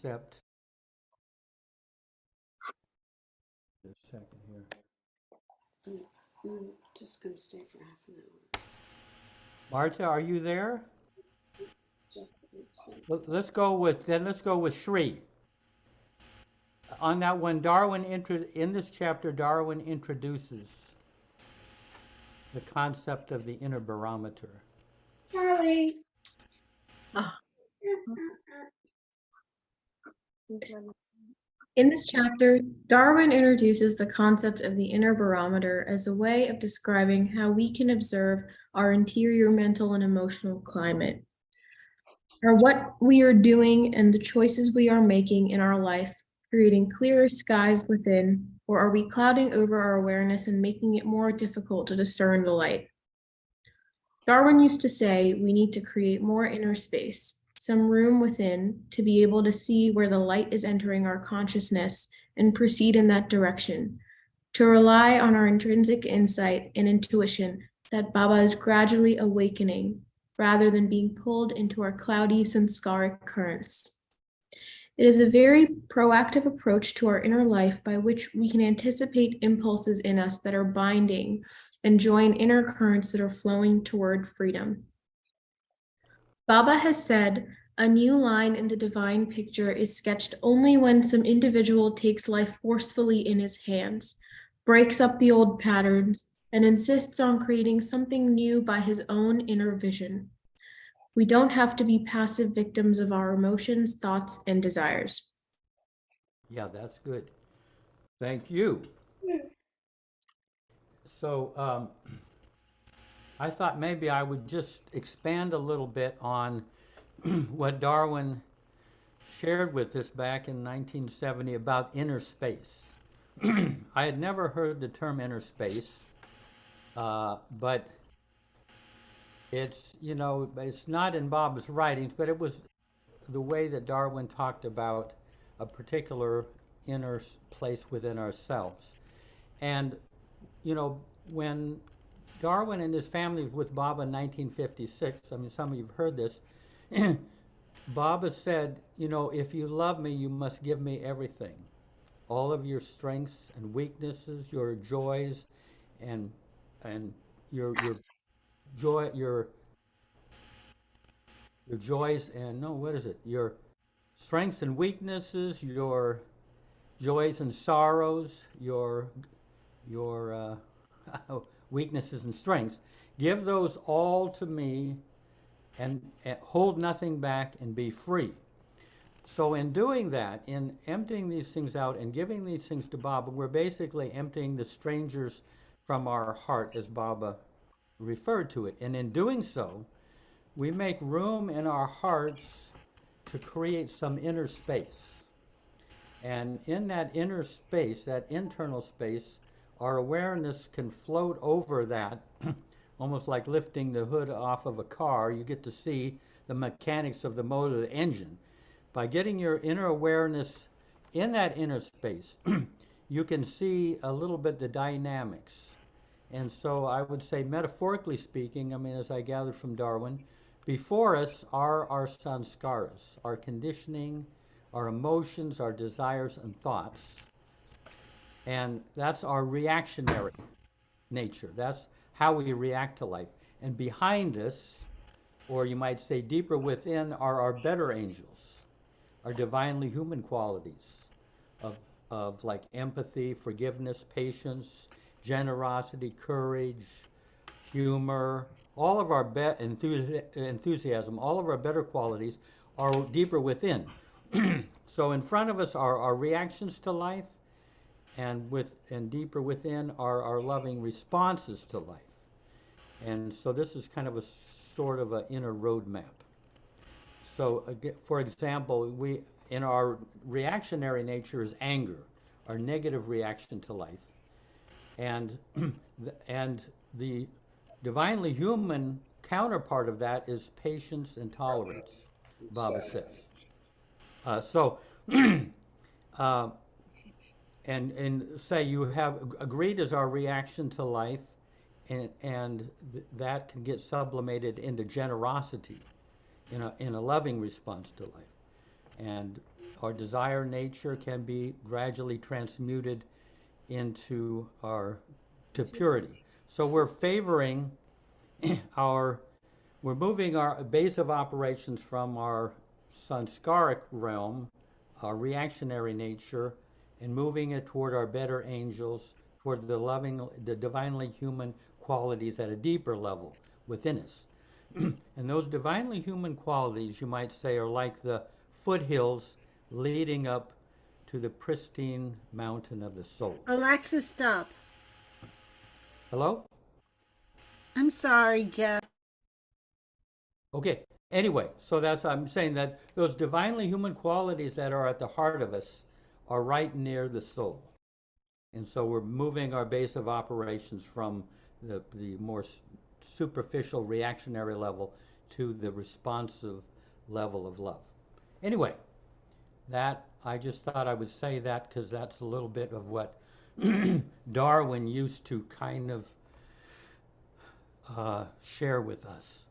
concept. Just a second here. I'm just going to stay for half an hour. Marta, are you there? Let's go with Shri. On that one, in this chapter, Darwin introduces the concept of the inner barometer. Charlie. In this chapter, Darwin introduces the concept of the inner barometer as a way of describing how we can observe our interior mental and emotional climate. Are what we are doing and the choices we are making in our life creating clearer skies within, or are we clouding over our awareness and making it more difficult to discern the light? Darwin used to say we need to create more inner space, some room within, to be able to see where the light is entering our consciousness and proceed in that direction, to rely on our intrinsic insight and intuition that Baba is gradually awakening rather than being pulled into our cloudy samskaric currents. It is a very proactive approach to our inner life by which we can anticipate impulses in us that are binding and join inner currents that are flowing toward freedom. Baba has said, a new line in the divine picture is sketched only when some individual takes life forcefully in his hands, breaks up the old patterns, and insists on creating something new by his own inner vision. We don't have to be passive victims of our emotions, thoughts, and desires. Yeah, that's good. Thank you. So I thought maybe I would just expand a little bit on what Darwin shared with us back in 1970 about inner space. I had never heard the term inner space, but it's not in Bob's writings, but it was the way that Darwin talked about a particular inner place within ourselves. And, when Darwin and his family was with Baba in 1956, I mean, some of you have heard this, Baba said, if you love me, you must give me everything. All of your strengths and weaknesses, your joys and your joy your joys and no, what is it? Your strengths and weaknesses, your joys and sorrows, your weaknesses and strengths. Give those all to me and hold nothing back and be free. So in doing that, in emptying these things out and giving these things to Baba, we're basically emptying the strangers from our heart, as Baba referred to it. And in doing so, we make room in our hearts to create some inner space. And in that inner space, that internal space, our awareness can float over that, almost like lifting the hood off of a car. You get to see the mechanics of the motor, the engine. By getting your inner awareness in that inner space, you can see a little bit the dynamics. And so I would say, metaphorically speaking, I mean, as I gathered from Darwin, before us are our sanskaras, our conditioning, our emotions, our desires and thoughts. And that's our reactionary nature. That's how we react to life. And behind us, or you might say deeper within, are our better angels, our divinely human qualities of like empathy, forgiveness, patience, generosity, courage, humor, all of our enthusiasm, all of our better qualities are deeper within. So in front of us are our reactions to life, and deeper within are our loving responses to life. And so this is kind of a sort of an inner roadmap. So, for example, we in our reactionary nature is anger, our negative reaction to life, and and the divinely human counterpart of that is patience and tolerance. Baba says. So, and say you have greed as our reaction to life, and that can get sublimated into generosity in a loving response to life. And our desire nature can be gradually transmuted into to purity. So we're favoring we're moving our base of operations from our sanskaric realm, our reactionary nature, and moving it toward our better angels, toward the divinely human qualities at a deeper level within us. And those divinely human qualities, you might say, are like the foothills leading up to the pristine mountain of the soul. Alexa, stop. Hello? I'm sorry, Jeff. Okay. Anyway, so I'm saying that those divinely human qualities that are at the heart of us are right near the soul. And so we're moving our base of operations from the more superficial reactionary level to the responsive level of love. Anyway, that I just thought I would say that because that's a little bit of what Darwin used to kind of share with us.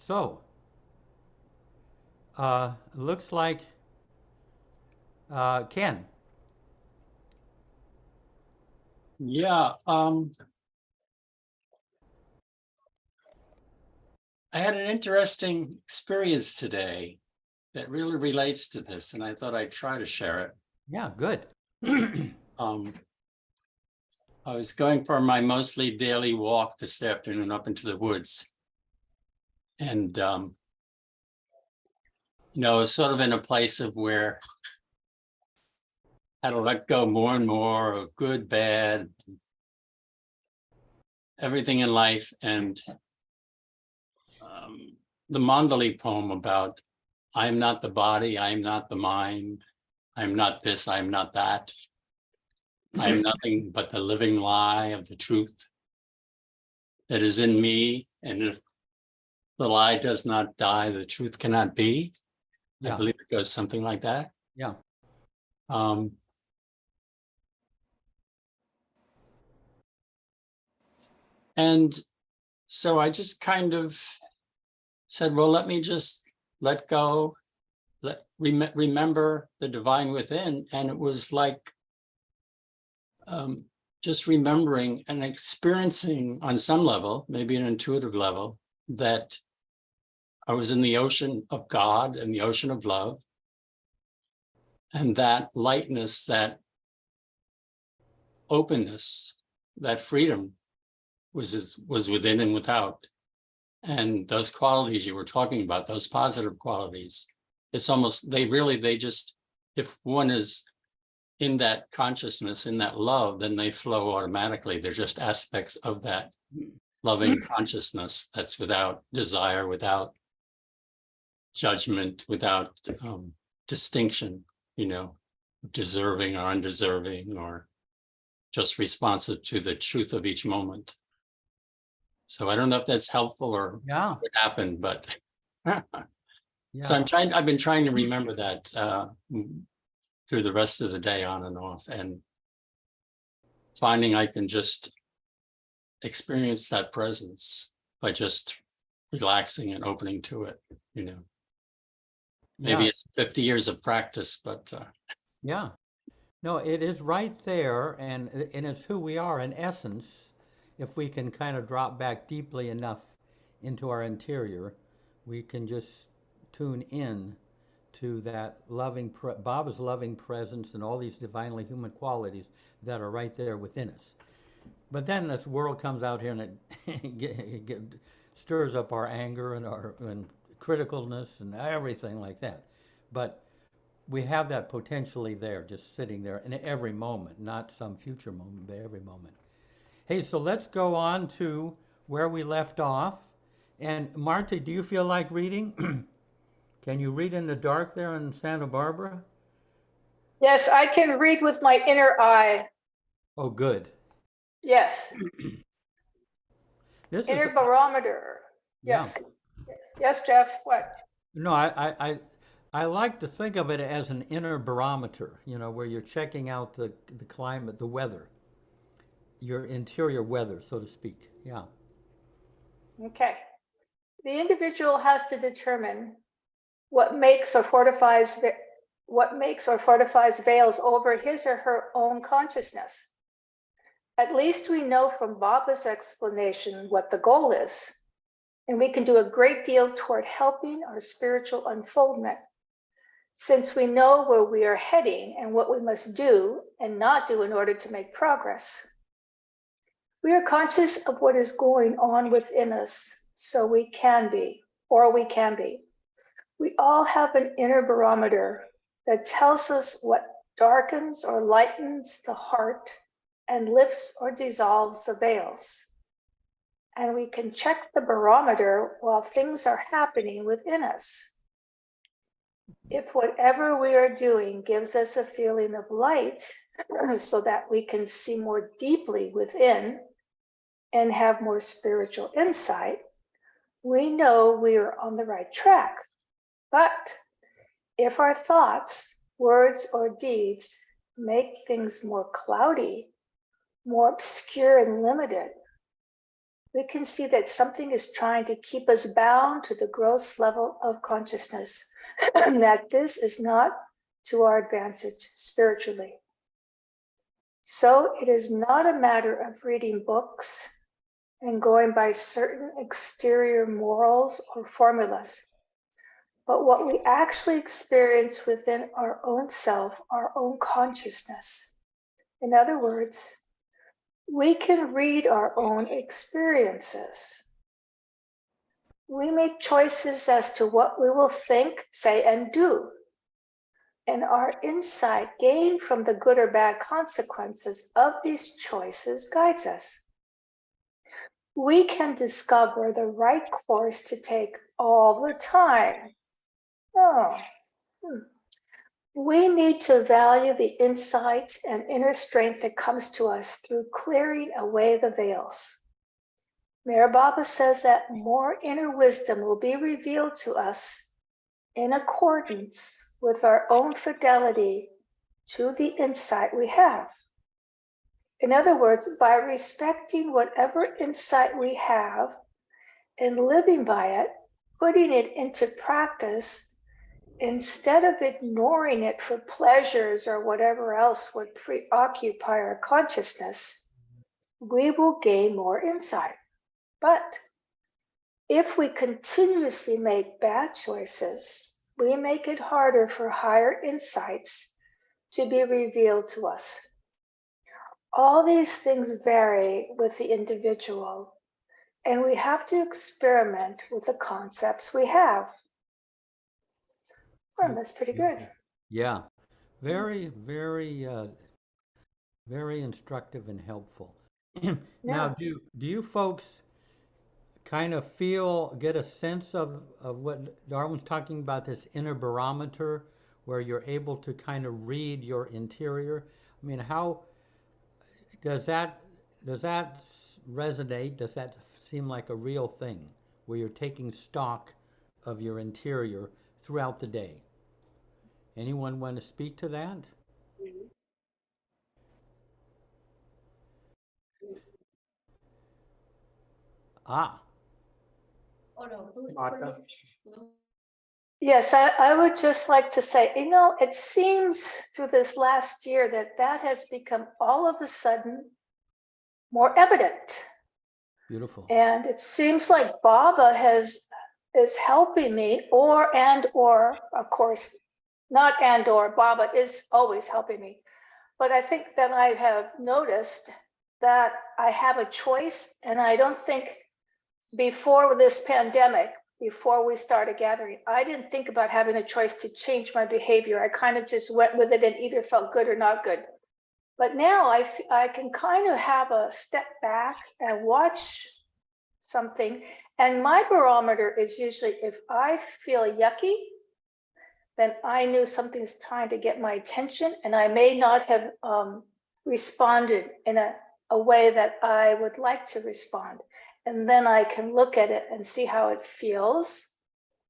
So, looks like Ken. Yeah, I had an interesting experience today that really relates to this, and I thought I'd try to share it. Yeah, good. I was going for my mostly daily walk this afternoon up into the woods. And, I was sort of in a place of where I had to let go more and more of good, bad, everything in life. And the Mandali poem about I am not the body, I am not the mind, I am not this, I am not that. I am nothing but the living lie of the truth that is in me. And if the lie does not die, the truth cannot be. Yeah. I believe it goes something like that. Yeah. And so I just kind of said, well, let me just let go, remember the divine within. And it was like just remembering and experiencing on some level, maybe an intuitive level, that I was in the ocean of God and the ocean of love. And that lightness, that openness, that freedom was within and without. And those qualities you were talking about, those positive qualities, it's almost, they just, if one is in that consciousness, in that love, then they flow automatically. They're just aspects of that loving consciousness that's without desire, without judgment, without distinction, deserving or undeserving, or just responsive to the truth of each moment. So I don't know if that's helpful or what happened, but so I've been trying to remember that through the rest of the day, on and off, and finding I can just experience that presence by just relaxing and opening to it, Maybe it's 50 years of practice, but yeah. No, it is right there, and it's who we are in essence. If we can kind of drop back deeply enough into our interior, we can just tune in to that Baba's loving presence and all these divinely human qualities that are right there within us. But then this world comes out here and it stirs up our anger and criticalness and everything like that. But we have that potentially there, just sitting there in every moment, not some future moment, but every moment. Hey, so let's go on to where we left off. And Marty, do you feel like reading? Can you read in the dark there in Santa Barbara? Yes, I can read with my inner eye. Oh, good. Yes. This Inner is barometer. Yes. Yeah. Yes, Jeff, what? No, I like to think of it as an inner barometer, where you're checking out the climate, the weather, your interior weather, so to speak. Yeah. Okay. The individual has to determine what makes or fortifies veils over his or her own consciousness. At least we know from Baba's explanation what the goal is, and we can do a great deal toward helping our spiritual unfoldment, since we know where we are heading and what we must do and not do in order to make progress. We are conscious of what is going on within us, so we can be. We all have an inner barometer that tells us what darkens or lightens the heart and lifts or dissolves the veils. And we can check the barometer while things are happening within us. If whatever we are doing gives us a feeling of light so that we can see more deeply within and have more spiritual insight, we know we are on the right track. But if our thoughts, words, or deeds make things more cloudy, more obscure and limited, we can see that something is trying to keep us bound to the gross level of consciousness, and that this is not to our advantage spiritually. So it is not a matter of reading books and going by certain exterior morals or formulas, but what we actually experience within our own self, our own consciousness. In other words, we can read our own experiences. We make choices as to what we will think, say, and do. And our insight gained from the good or bad consequences of these choices guides us. We can discover the right course to take all the time. We need to value the insight and inner strength that comes to us through clearing away the veils. Meher Baba says that more inner wisdom will be revealed to us in accordance with our own fidelity to the insight we have. In other words, by respecting whatever insight we have and living by it, putting it into practice, instead of ignoring it for pleasures or whatever else would preoccupy our consciousness, we will gain more insight. But if we continuously make bad choices, we make it harder for higher insights to be revealed to us. All these things vary with the individual, and we have to experiment with the concepts we have. Well, that's pretty good. Yeah, very, very, very instructive and helpful. Now, do you folks kind of get a sense of what Darwin's talking about, this inner barometer, where you're able to kind of read your interior? I mean, how does that resonate? Does that seem like a real thing, where you're taking stock of your interior throughout the day? Anyone want to speak to that? Ah, Martha? Yes, I would just like to say, it seems through this last year that has become all of a sudden more evident. beautiful. And it seems like Baba is helping me, or of course, not Baba is always helping me. But I think that I have noticed that I have a choice, and I don't think before this pandemic, before we started gathering, I didn't think about having a choice to change my behavior. I kind of just went with it and either felt good or not good. But now I can kind of have a step back and watch something. And my barometer is usually, if I feel yucky, then I knew something's trying to get my attention, and I may not have responded in a way that I would like to respond. And then I can look at it and see how it feels.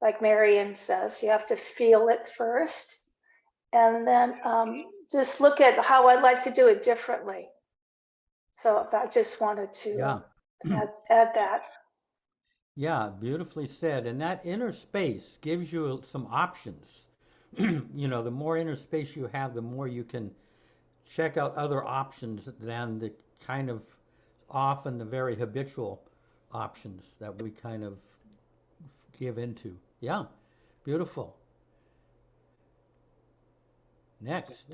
Like Marian says, you have to feel it first. And then just look at how I'd like to do it differently. So I just wanted to add that. Yeah, beautifully said. And that inner space gives you some options. You know, the more inner space you have, the more you can check out other options than the kind of often the very habitual options that we kind of give into. Yeah, beautiful. Next.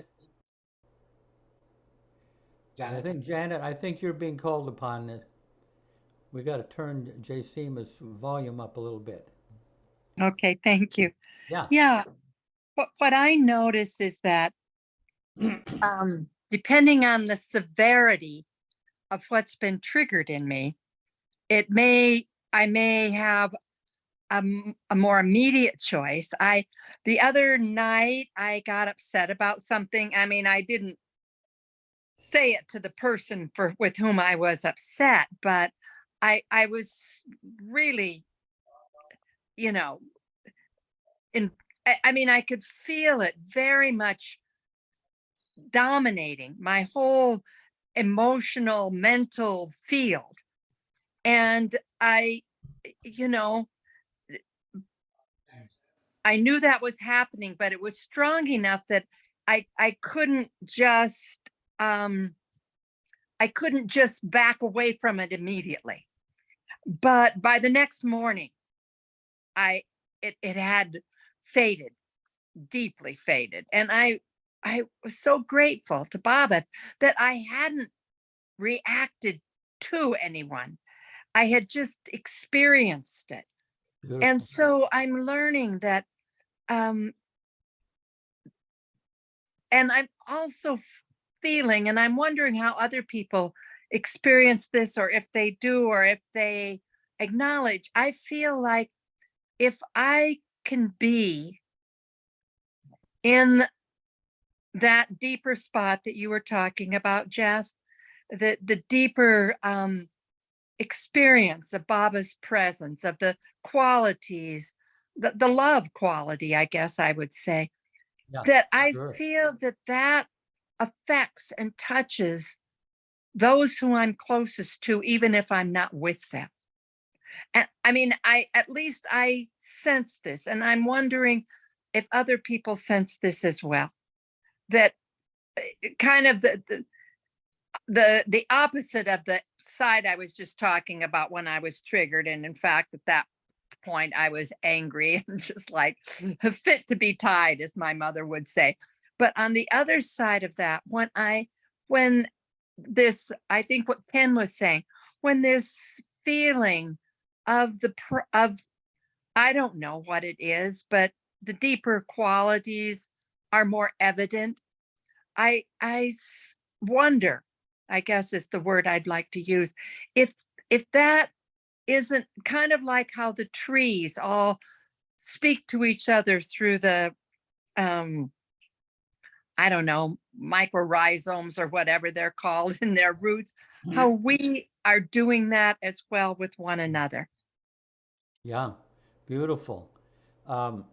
I think, Janet, I think you're being called upon. We got to turn J. Seema's volume up a little bit. Okay, thank you. Yeah. Yeah, what I notice is that depending on the severity of what's been triggered in me, I may have a more immediate choice. The other night I got upset about something. I mean, I didn't say it to the person with whom I was upset, but I was really, you know, I mean, I could feel it very much dominating my whole emotional, mental field. And you know, I knew that was happening, but it was strong enough that I couldn't just back away from it immediately. But by the next morning, it had faded, deeply faded. And I was so grateful to Baba that I hadn't reacted to anyone. I had just experienced it. Beautiful. And so I'm learning that, and I'm also feeling, and I'm wondering how other people experience this, or if they do, or if they acknowledge. I feel like if I can be in that deeper spot that you were talking about, Jeff, the deeper experience of Baba's presence, of the qualities, the love quality, I guess I would say, Yeah, that I sure. feel that affects and touches those who I'm closest to, even if I'm not with them. And I mean, at least I sense this, and I'm wondering if other people sense this as well. That kind of the opposite of the side I was just talking about when I was triggered. And in fact, at that point, I was angry and just like fit to be tied, as my mother would say. But on the other side of that, when this, I think what Ken was saying, when this feeling of I don't know what it is, but the deeper qualities are more evident. I wonder, I guess is the word I'd like to use, if that isn't kind of like how the trees all speak to each other through the I don't know, mycorrhizomes or whatever they're called in their roots, how we are doing that as well with one another. Yeah, beautiful. Um,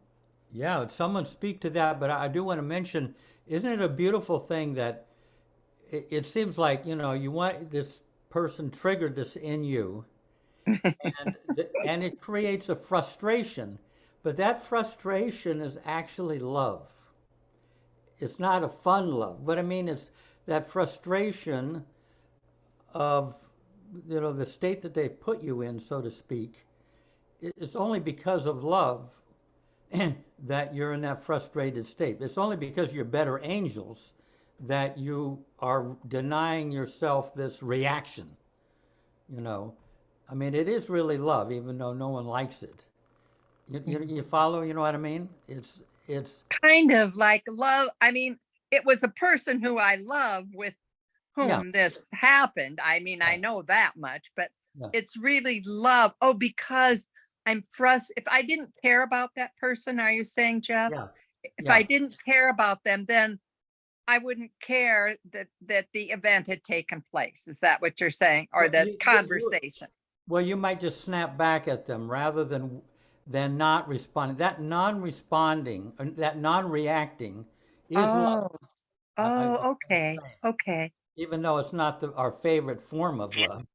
yeah, someone speak to that, but I do want to mention, isn't it a beautiful thing that it seems like, you know, you want this person triggered this in you, and and it creates a frustration, but that frustration is actually love. It's not a fun love, but I mean, it's that frustration of, you know, the state that they put you in, so to speak. It's only because of love that you're in that frustrated state. It's only because you're better angels that you are denying yourself this reaction. You know, I mean, it is really love, even though no one likes it. You follow? You know what I mean? It's Kind of like love. I mean, it was a person who I love with yeah, whom this happened. I mean, yeah, I know that much, but yeah, it's really love. Oh, because I'm frustrated. If I didn't care about that person, are you saying, Jeff? yeah, If I yeah. didn't care about them, then I wouldn't care that the event had taken place. Is that what you're saying? Or Well, the conversation? well, you might just snap back at them rather than not responding. That non-responding, that non-reacting, is love. Oh, That's oh, what I'm okay. saying. Okay. Even though it's not our favorite form of love.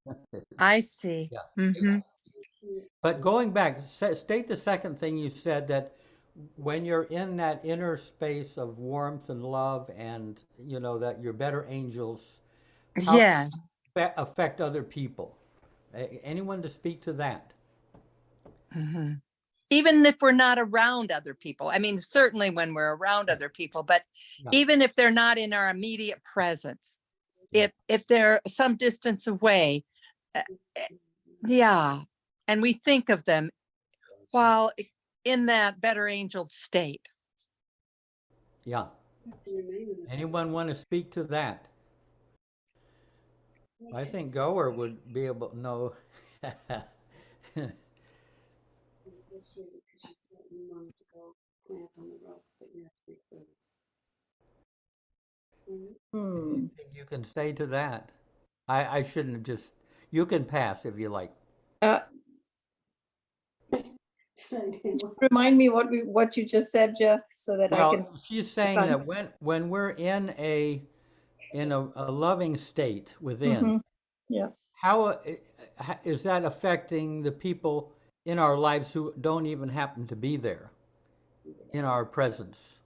I see. Yeah. Mm-hmm. But going back, state the second thing you said, that when you're in that inner space of warmth and love and, that you're better angels, how does Yes. that affect other people? Anyone to speak to that? Mhm. Even if we're not around other people. I mean, certainly when we're around other people, but Yeah. even if they're not in our immediate presence, Yeah. if they're some distance away, uh, yeah, and we think of them while in that better angel state. Yeah. Anyone want to speak to that? I think Goer would be able to know. Hmm. Anything you can say to that? I shouldn't have just, you can pass if you like. Uh, remind me what you just said, Jeff, so that I can. Well, she's saying that when we're in a loving state within, Mhm. Yeah. how is that affecting the people in our lives who don't even happen to be there in our presence?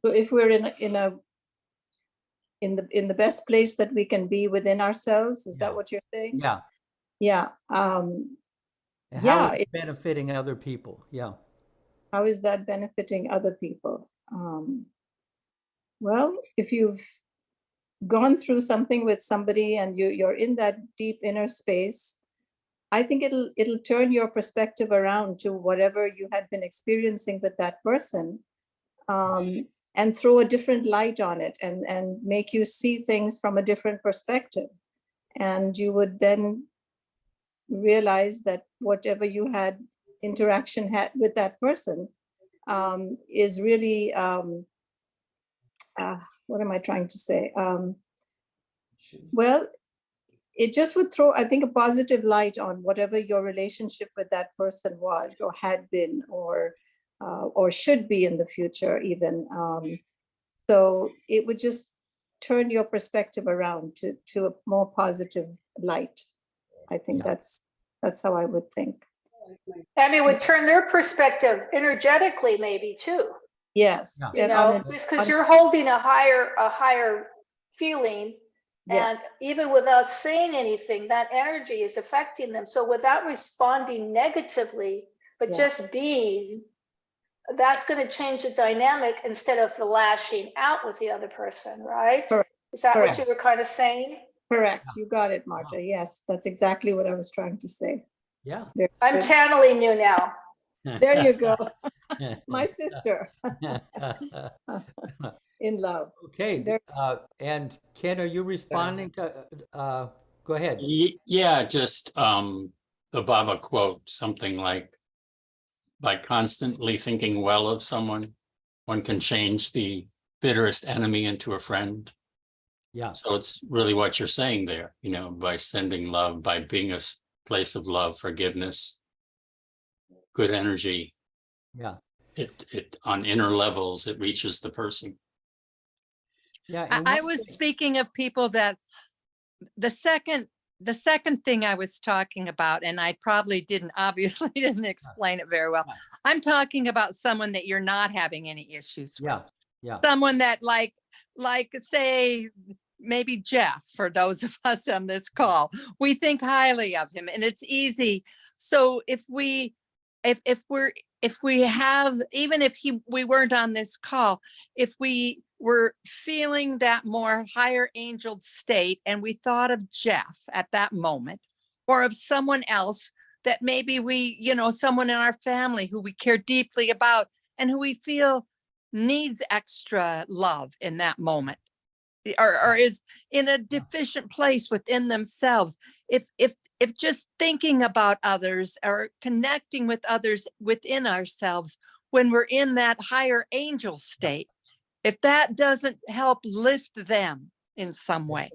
So if we're in the best place that we can be within ourselves, is Yeah. that what you're saying? Yeah. Yeah. And how Yeah. is it benefiting other people? Yeah. How is that benefiting other people? Well, if you've gone through something with somebody and you're in that deep inner space, I think it'll turn your perspective around to whatever you had been experiencing with that person, and throw a different light on it, and make you see things from a different perspective. And you would then realize that whatever you had interaction had with that person, is really, what am I trying to say? Well, it just would throw, I think, a positive light on whatever your relationship with that person was, or had been, or should be in the future even. So it would just turn your perspective around to a more positive light. I think Yeah. that's how I would think. And it would turn their perspective energetically, maybe too. Yes. Yeah. You know, just because you're holding a higher feeling, and Yes. even without saying anything, that energy is affecting them. So without responding negatively, but Yeah. just being, that's going to change the dynamic instead of lashing out with the other person, right? Correct. Is that Correct. what you were kind of saying? Correct. You got it, Marta. Yes, that's exactly what I was trying to say. Yeah. Very I'm good. channeling you now. There you go. My sister in love. Okay, There- and Ken, are you responding to, go ahead. Yeah, just the Baba quote, something like, by constantly thinking well of someone, one can change the bitterest enemy into a friend. Yeah, So it's really what you're saying there, by sending love, by being a place of love, forgiveness, good energy. yeah, It on inner levels, it reaches the person. yeah. I, And I one was thing, speaking of people that the second thing I was talking about, and I probably obviously didn't explain it very well. Yeah. I'm talking about someone that you're not having any issues with. yeah, yeah, Someone that like say maybe Jeff, for those of us on this call, we think highly of him, and it's easy. So if we have, even if we weren't on this call, if we were feeling that more higher angel state and we thought of Jeff at that moment, or of someone else that maybe someone in our family who we care deeply about and who we feel needs extra love in that moment, or is in a deficient place within themselves, if just thinking about others or connecting with others within ourselves when we're in that higher angel state, if that doesn't help lift them in some way.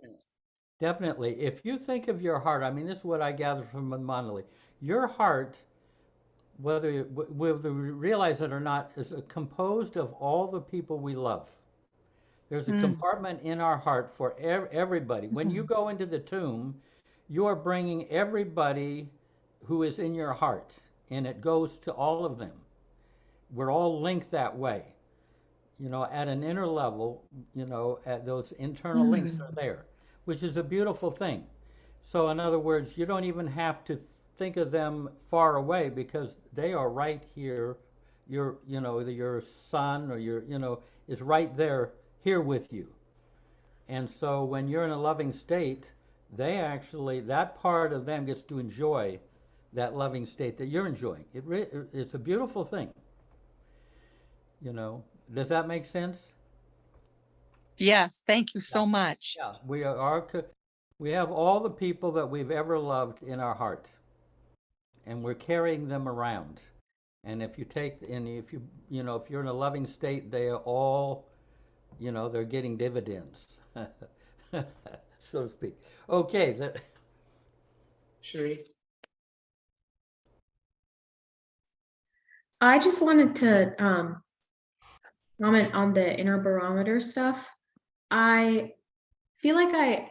definitely. If you think of your heart, I mean, this is what I gather from Manali. Your heart, whether we realize it or not, is composed of all the people we love. There's a Mm. compartment in our heart for everybody. When you go into the tomb, you are bringing everybody who is in your heart, and it goes to all of them. We're all linked that way. At an inner level, at those internal links are there, which is a beautiful thing. So in other words, you don't even have to think of them far away because they are right here. Your son or is right there here with you. And so when you're in a loving state, that part of them gets to enjoy that loving state that you're enjoying. It's a beautiful thing. Does that make sense? Yes, thank you so much. Yeah, we have all the people that we've ever loved in our heart, and we're carrying them around. And if you're in a loving state, they are all, they're getting dividends, so to speak. Okay. Sheree? I just wanted to comment on the inner barometer stuff. I feel like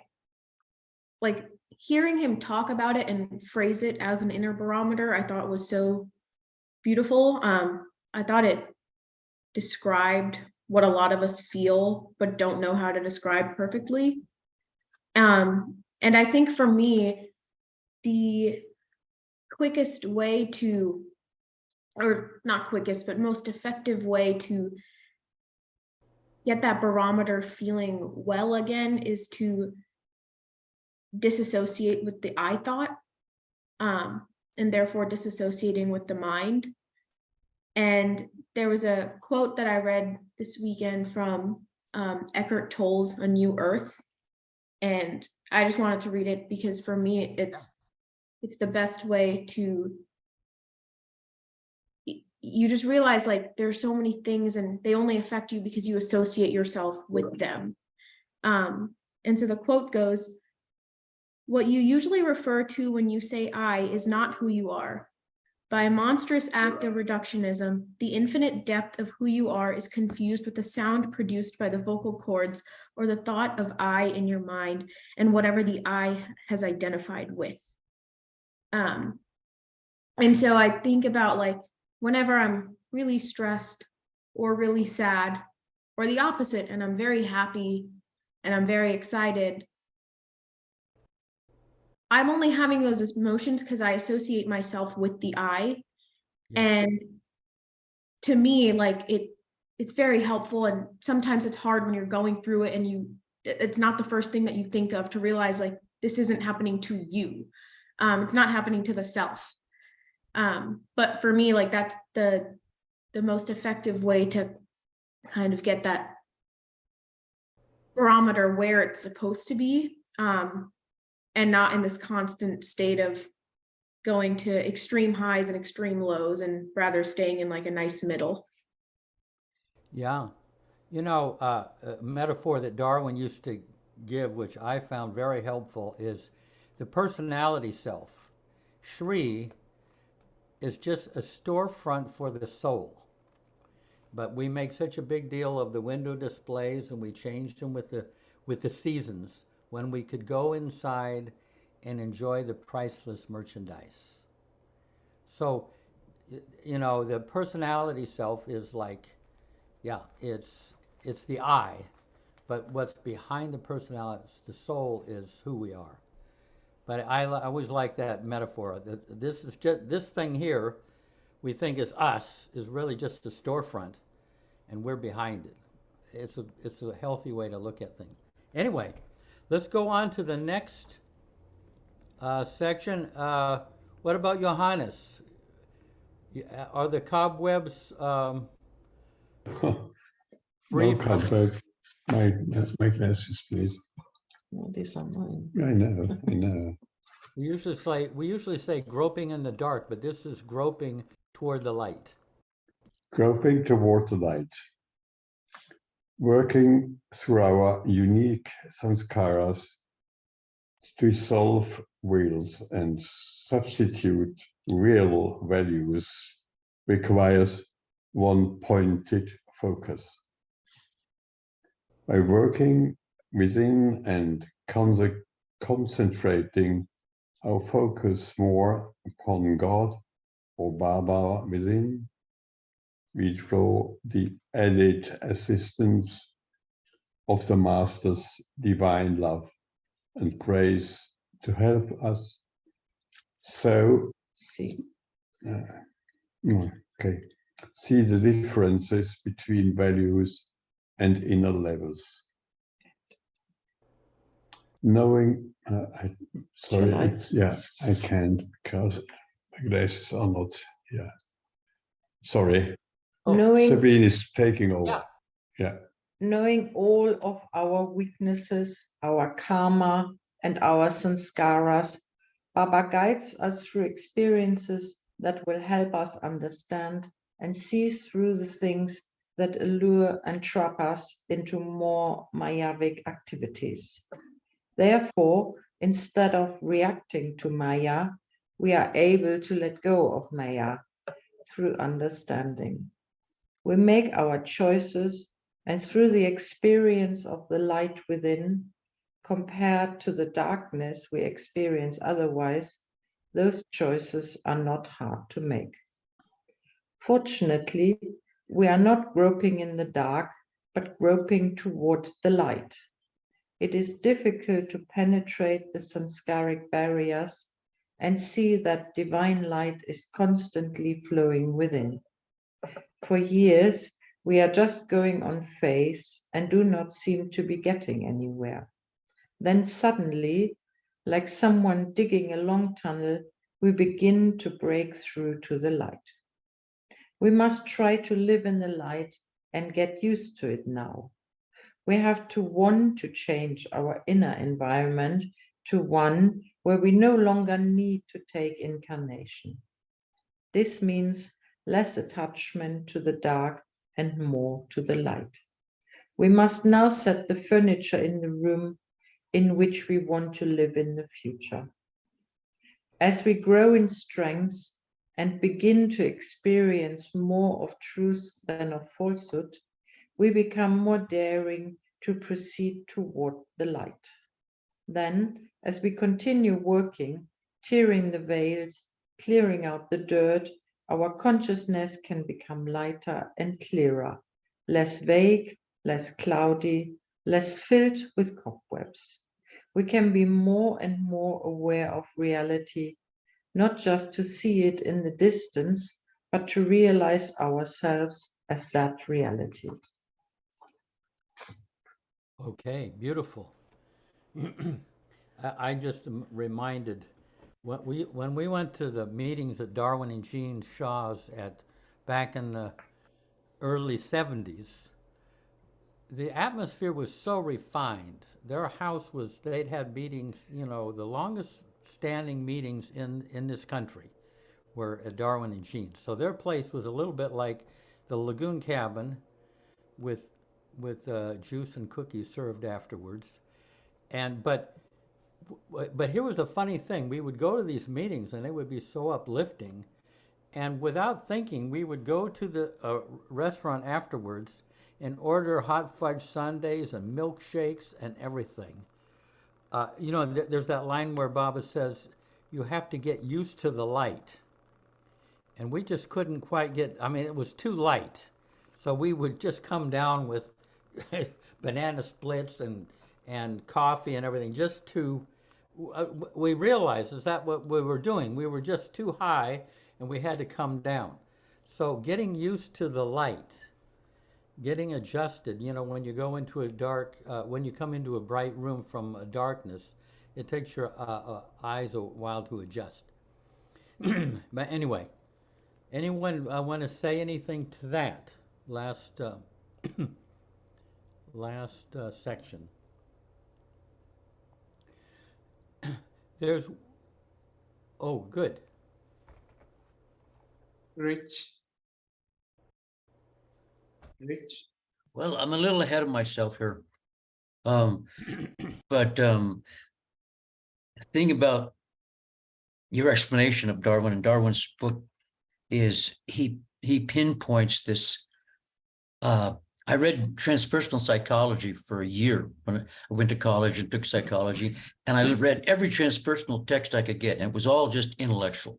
hearing him talk about it and phrase it as an inner barometer, I thought was so beautiful. I thought it described what a lot of us feel but don't know how to describe perfectly. And I think for me, the quickest way to, or not quickest, but most effective way to get that barometer feeling well again is to disassociate with the I thought, and therefore disassociating with the mind. And there was a quote that I read this weekend from Eckhart Tolle's A New Earth, and I just wanted to read it because for me it's the best way to, you just realize like there's so many things and they only affect you because you associate yourself with them. And so the quote goes, "What you usually refer to when you say I is not who you are. By a monstrous act of reductionism, the infinite depth of who you are is confused with the sound produced by the vocal cords or the thought of I in your mind and whatever the I has identified with." And so I think about like whenever I'm really stressed or really sad or the opposite, and I'm very happy and I'm very excited, I'm only having those emotions because I associate myself with the I. Yeah. And to me, like it's very helpful. And sometimes it's hard when you're going through it and it's not the first thing that you think of to realize like this isn't happening to you. It's not happening to the self. But for me, like that's the most effective way to kind of get that barometer where it's supposed to be, and not in this constant state of going to extreme highs and extreme lows, and rather staying in like a nice middle. Yeah. A metaphor that Darwin used to give, which I found very helpful, is the personality self. Shri is just a storefront for the soul. But we make such a big deal of the window displays, and we changed them with the seasons when we could go inside and enjoy the priceless merchandise. So, the personality self is like, yeah, it's the I, but what's behind the personality, the soul, is who we are. But I always like that metaphor. That this thing here, we think is us, is really just a storefront, and we're behind it. It's a healthy way to look at things. Anyway, let's go on to the next section. What about Johannes? Are the cobwebs free No cobweb. My glasses, please. No, these are mine. I know. We usually say groping in the dark, but this is groping toward the light. Groping toward the light. Working through our unique sanskaras to dissolve wills and substitute real values requires one pointed focus. By working within and concentrating our focus more upon God or Baba within, we draw the added assistance of the Master's divine love and grace to help us. So, See. okay, see the differences between values and inner levels. Knowing, Shall I? I can't because my glasses are not, Sorry, Knowing, Sabine is taking over. Yeah. knowing all of our weaknesses, our karma, and our sanskaras, Baba guides us through experiences that will help us understand and see through the things that allure and trap us into more Mayavic activities. Therefore, instead of reacting to Maya, we are able to let go of Maya through understanding. We make our choices, and through the experience of the light within, compared to the darkness we experience otherwise, those choices are not hard to make. Fortunately, we are not groping in the dark, but groping towards the light. It is difficult to penetrate the sanskaric barriers and see that divine light is constantly flowing within. For years, we are just going on faith and do not seem to be getting anywhere. Then suddenly, like someone digging a long tunnel, we begin to break through to the light. We must try to live in the light and get used to it now. We have to want to change our inner environment to one where we no longer need to take incarnation. This means less attachment to the dark and more to the light. We must now set the furniture in the room in which we want to live in the future. As we grow in strength and begin to experience more of truth than of falsehood, we become more daring to proceed toward the light. Then, as we continue working, tearing the veils, clearing out the dirt, our consciousness can become lighter and clearer, less vague, less cloudy, less filled with cobwebs. We can be more and more aware of reality, not just to see it in the distance, but to realize ourselves as that reality. Okay, beautiful. I just am reminded when we went to the meetings at Darwin and Jean Shaw's back in the early 70s. The atmosphere was so refined. Their house was, they'd had meetings, the longest standing meetings in this country were at Darwin and Jean. So their place was a little bit like the Lagoon Cabin with juice and cookies served afterwards. But here was the funny thing. We would go to these meetings and they would be so uplifting. And without thinking, we would go to the restaurant afterwards and order hot fudge sundaes and milkshakes and everything. There's that line where Baba says, you have to get used to the light. And we just couldn't quite it was too light. So we would just come down with banana splits and coffee and everything just to, we realized is that what we were doing? We were just too high and we had to come down. So getting used to the light, getting adjusted, when you go into a dark, when you come into a bright room from a darkness, it takes your eyes a while to adjust. But anyway, anyone want to say anything to that last section? Oh, good. Rich. Well, I'm a little ahead of myself here. But the thing about your explanation of Darwin and Darwin's book is he pinpoints this I read transpersonal psychology for a year when I went to college and took psychology, and I read every transpersonal text I could get, and it was all just intellectual.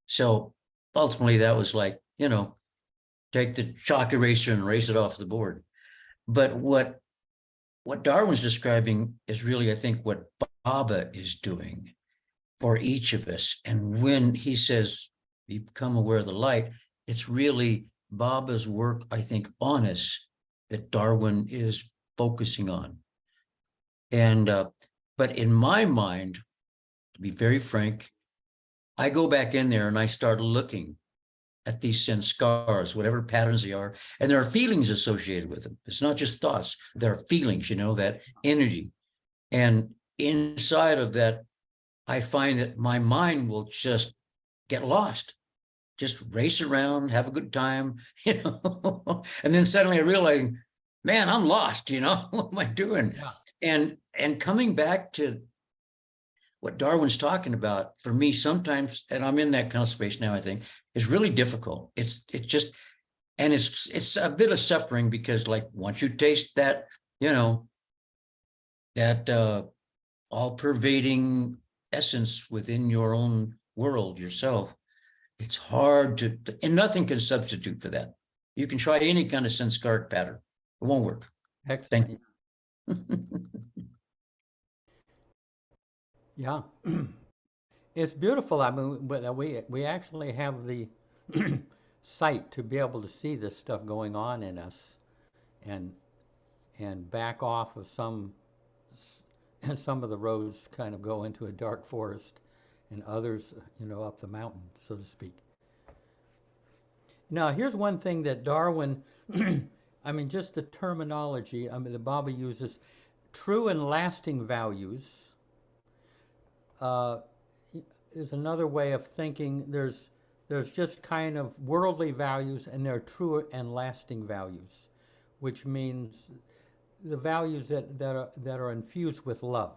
So ultimately, that was like, take the chalk eraser and erase it off the board. But what Darwin's describing is really, I think, what Baba is doing for each of us. And when he says, you become aware of the light, it's really Baba's work, I think, on us that Darwin is focusing on. And, but in my mind, to be very frank, I go back in there and I start looking at these sanskars, whatever patterns they are, and there are feelings associated with them. It's not just thoughts, there are feelings, that energy. And inside of that, I find that my mind will just get lost, just race around, have a good time, and then suddenly I realize, man, I'm lost, what am I doing? Yeah. And coming back to what Darwin's talking about, for me sometimes, and I'm in that kind of space now, I think, is really difficult. It's just, and it's a bit of suffering, because like once you taste that, that all pervading essence within your own world, yourself, it's hard to, and nothing can substitute for that. You can try any kind of sanskar pattern. It won't work. Excellent. Thank you. Yeah, it's beautiful. I mean, we actually have the sight to be able to see this stuff going on in us, and back off of some of the roads kind of go into a dark forest, and others, up the mountain, so to speak. Now, here's one thing that Darwin, I mean, just the terminology, I mean, the Baba uses true and lasting values. Is another way of thinking. There's just kind of worldly values, and there are true and lasting values, which means the values that are infused with love.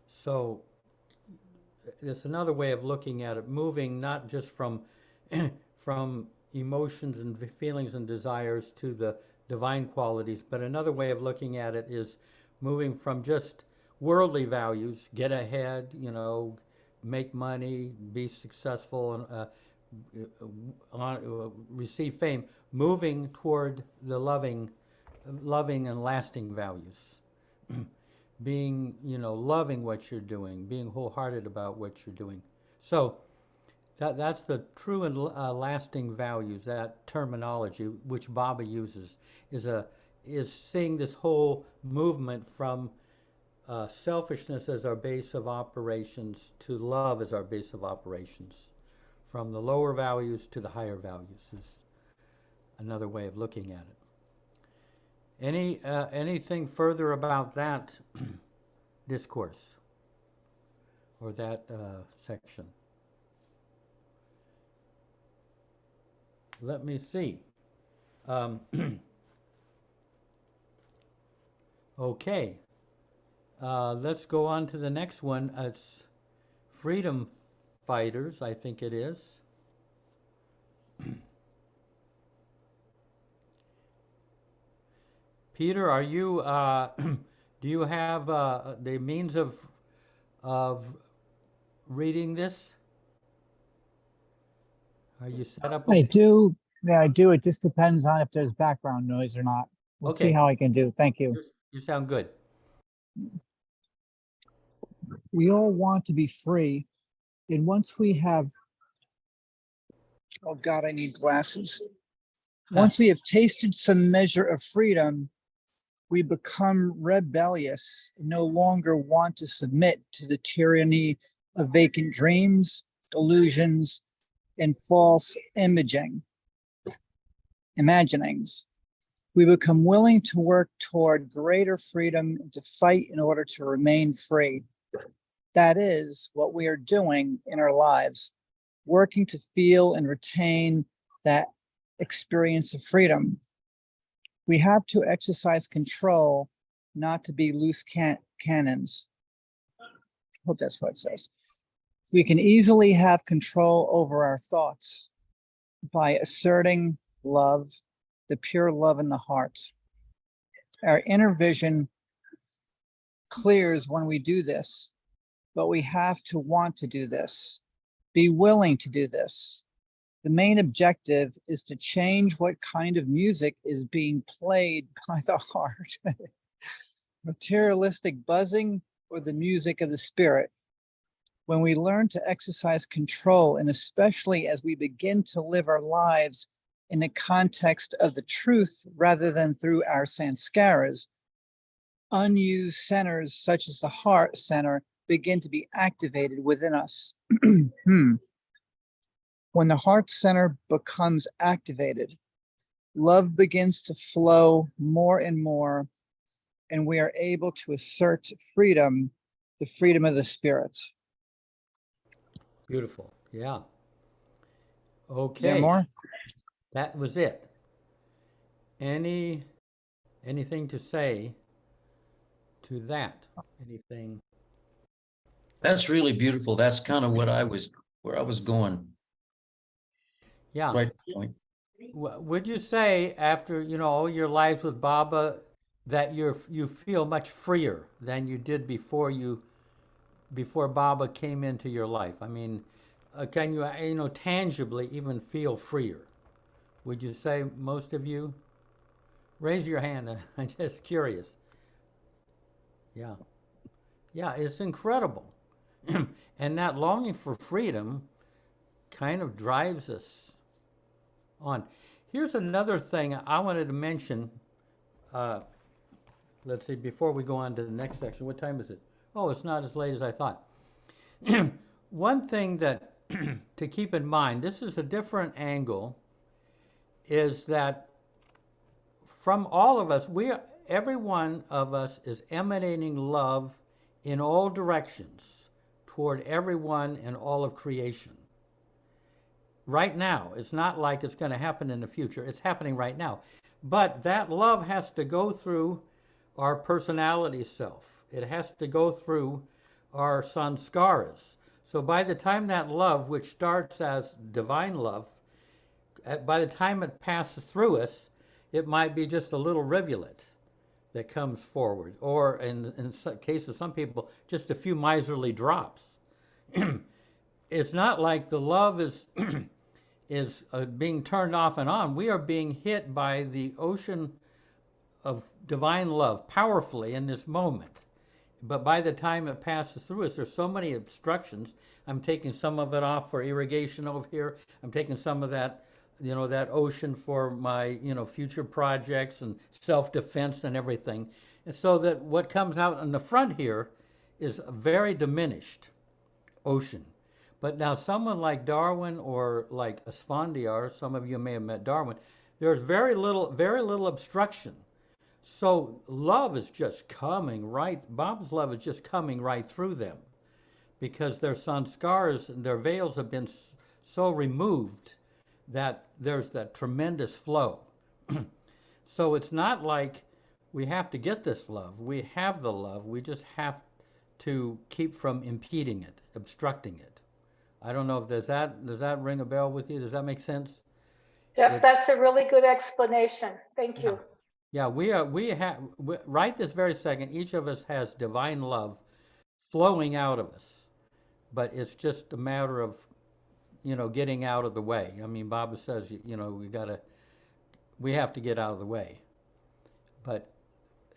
So it's another way of looking at it, moving not just from from emotions and feelings and desires to the divine qualities, but another way of looking at it is moving from just worldly values, get ahead, make money, be successful, and receive fame, moving toward the loving and lasting values. Being, loving what you're doing, being wholehearted about what you're doing. So that's the true and lasting values. That terminology, which Baba uses, is seeing this whole movement from selfishness as our base of operations to love as our base of operations. From the lower values to the higher values is another way of looking at it. Anything further about that discourse or that section? Let me see. Okay. Let's go on to the next one. It's freedom fighters, I think it is. Peter, are you? Do you have the means of reading this? Are you set up? Okay? I do. Yeah, I do. It just depends on if there's background noise or not. We'll see how I can do. Thank you. You sound good. We all want to be free. And once we have, oh God, I need glasses. Once we have tasted some measure of freedom, we become rebellious and no longer want to submit to the tyranny of vacant dreams, illusions, and false imaginings. We become willing to work toward greater freedom and to fight in order to remain free. That is what we are doing in our lives, working to feel and retain that experience of freedom. We have to exercise control, not to be loose cannons. I hope that's what it says. We can easily have control over our thoughts by asserting love, the pure love in the heart. Our inner vision clears when we do this, but we have to want to do this, be willing to do this. The main objective is to change what kind of music is being played by the heart. Materialistic buzzing or the music of the spirit. When we learn to exercise control, and especially as we begin to live our lives in the context of the truth rather than through our sanskaras, unused centers such as the heart center begin to be activated within us. When the heart center becomes activated, love begins to flow more and more, and we are able to assert freedom, the freedom of the spirit. Beautiful. Yeah. Is there Okay. more? That was it. Anything to say to that? Anything? That's really beautiful. That's kind of where I was going. Yeah. Right point. Would you say after, all your lives with Baba that you feel much freer than you did before Baba came into your life? I mean, can you, tangibly even feel freer? Would you say most of you? Raise your hand. I'm just curious. Yeah. Yeah, it's incredible. And that longing for freedom kind of drives us on. Here's another thing I wanted to mention. Let's see, before we go on to the next section, what time is it? Oh, it's not as late as I thought. One thing that to keep in mind, this is a different angle, is that from all of us, every one of us is emanating love in all directions toward everyone and all of creation. Right now, it's not like it's going to happen in the future. It's happening right now. But that love has to go through our personality self. It has to go through our sanskaras. So by the time that love, which starts as divine love, by the time it passes through us, it might be just a little rivulet that comes forward, or in some cases, some people, just a few miserly drops. It's not like the love is being turned off and on. We are being hit by the ocean of divine love powerfully in this moment. But by the time it passes through us, there's so many obstructions. I'm taking some of it off for irrigation over here. I'm taking some of that, that ocean for my, future projects and self-defense and everything. And so that what comes out in the front here is a very diminished ocean. But now someone like Darwin or like Asfandyar, some of you may have met Darwin, there's very little obstruction. So love is just coming right, Bob's love is just coming right through them because their sanskars and their veils have been so removed that there's that tremendous flow. So it's not like we have to get this love. We have the love. We just have to keep from impeding it, obstructing it. I don't know if does that ring a bell with you? Does that make sense? Jeff, that's a really good explanation. Thank you. Yeah, we have right this very second, each of us has divine love flowing out of us, but it's just a matter of, getting out of the way. I mean, Baba says, we have to get out of the way, but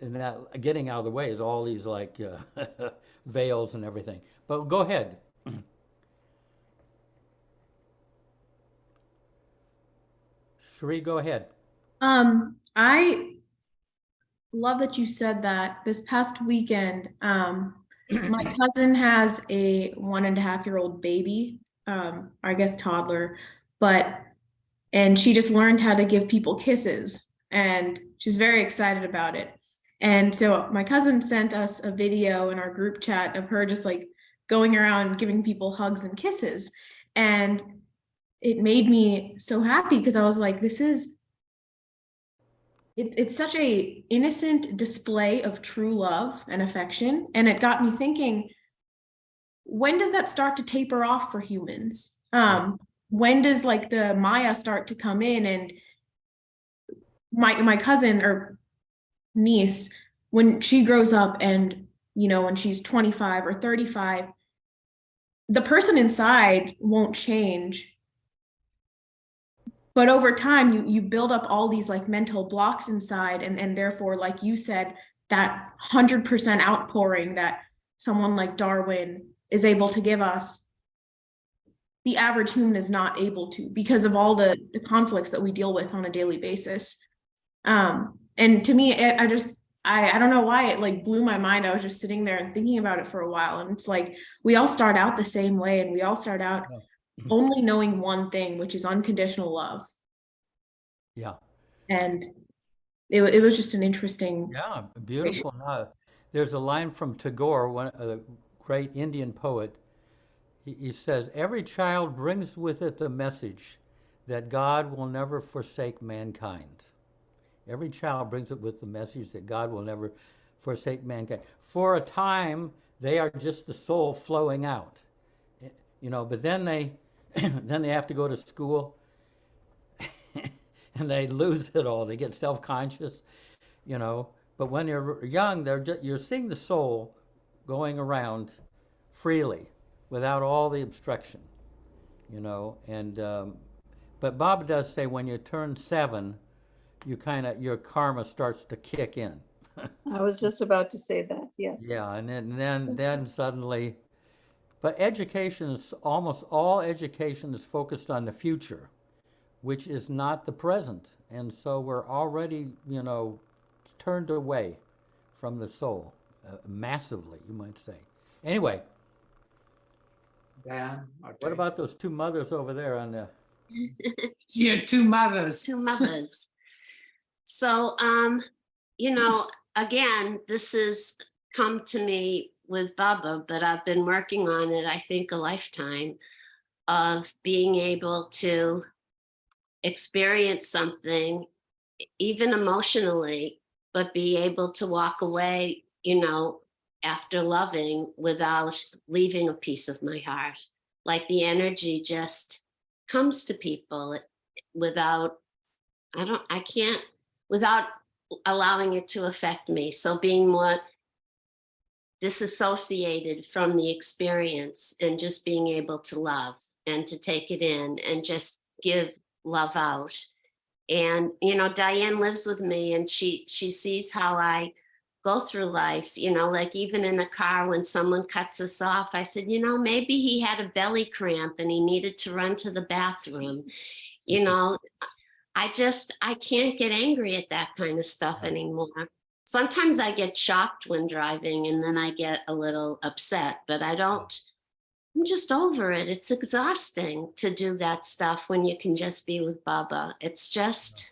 and that getting out of the way is all these like veils and everything. But go ahead. Sheree, go ahead. I love that you said that. This past weekend, my cousin has a 1.5-year-old baby, I guess toddler, and she just learned how to give people kisses, and she's very excited about it. And so my cousin sent us a video in our group chat of her just like going around giving people hugs and kisses. And it made me so happy because I was like, it's such a innocent display of true love and affection. And it got me thinking, when does that start to taper off for humans? When does like the Maya start to come in? And my cousin, or niece, when she grows up and, you know, when she's 25 or 35, the person inside won't change. But over time, you build up all these like mental blocks inside, and therefore, like you said, that 100% outpouring that someone like Darwin is able to give us, the average human is not able to, because of all the conflicts that we deal with on a daily basis. And to me, I don't know why it like blew my mind. I was just sitting there and thinking about it for a while, and it's like we all start out the same way, and we all start out only knowing one thing, which is unconditional love. Yeah. And it was just an interesting. Yeah, beautiful. No, there's a line from Tagore, a great Indian poet. He says, every child brings with it the message that God will never forsake mankind. Every child brings it with the message that God will never forsake mankind. For a time, they are just the soul flowing out, you know. But then they, then they have to go to school, and they lose it all. They get self-conscious, you know. But when you're young, you're seeing the soul going around freely, without all the obstruction, you know. And but Bob does say when you turn 7, you your karma starts to kick in. I was just about to say that, yes. Yeah, and then suddenly, but education is almost all education is focused on the future, which is not the present, and so we're already, you know, turned away from the soul massively, you might say. Anyway, what about those 2 mothers over there on the? Yeah, 2 mothers. 2 mothers. So, you know, again, this has come to me with Baba, but I've been working on it, I think, a lifetime of being able to experience something, even emotionally, but be able to walk away, you know, after loving without leaving a piece of my heart. Like the energy just comes to people without, without allowing it to affect me. So being more disassociated from the experience and just being able to love and to take it in and just give love out. And, you know, Diane lives with me, and she sees how I go through life, you know, like even in a car when someone cuts us off, I said, you know, maybe he had a belly cramp and he needed to run to the bathroom. You know, I can't get angry at that kind of stuff anymore. Sometimes I get shocked when driving, and then I get a little upset, but I'm just over it. It's exhausting to do that stuff when you can just be with Baba. It's just,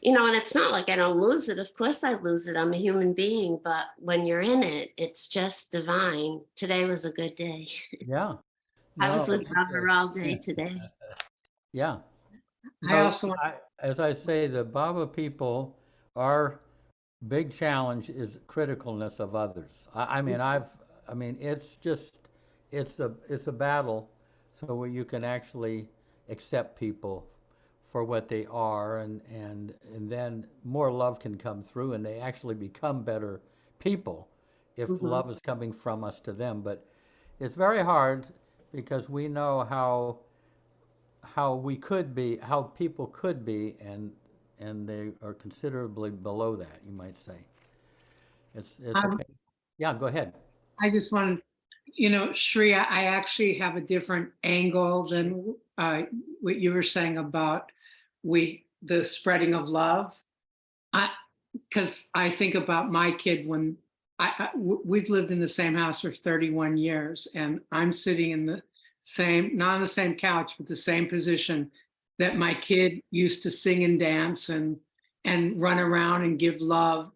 you know, and it's not like I don't lose it. Of course I lose it. I'm a human being, but when you're in it, it's just divine. Today was a good day. Yeah. I was No, with Baba all day today. yeah. I also, As I say, the Baba people, our big challenge is criticalness of others. I mean, it's just, it's a battle, so where you can actually accept people for what they are, and then more love can come through, and they actually become better people if love is coming from us to them. But it's very hard because we know how we could be, how people could be, and they are considerably below that, you might say. It's okay. Yeah, go ahead. I just wanted, you know, Shri, I actually have a different angle than what you were saying about the spreading of love. Because I think about my kid when we've lived in the same house for 31 years, and I'm sitting in the same, not on the same couch, but the same position that my kid used to sing and dance and run around and give love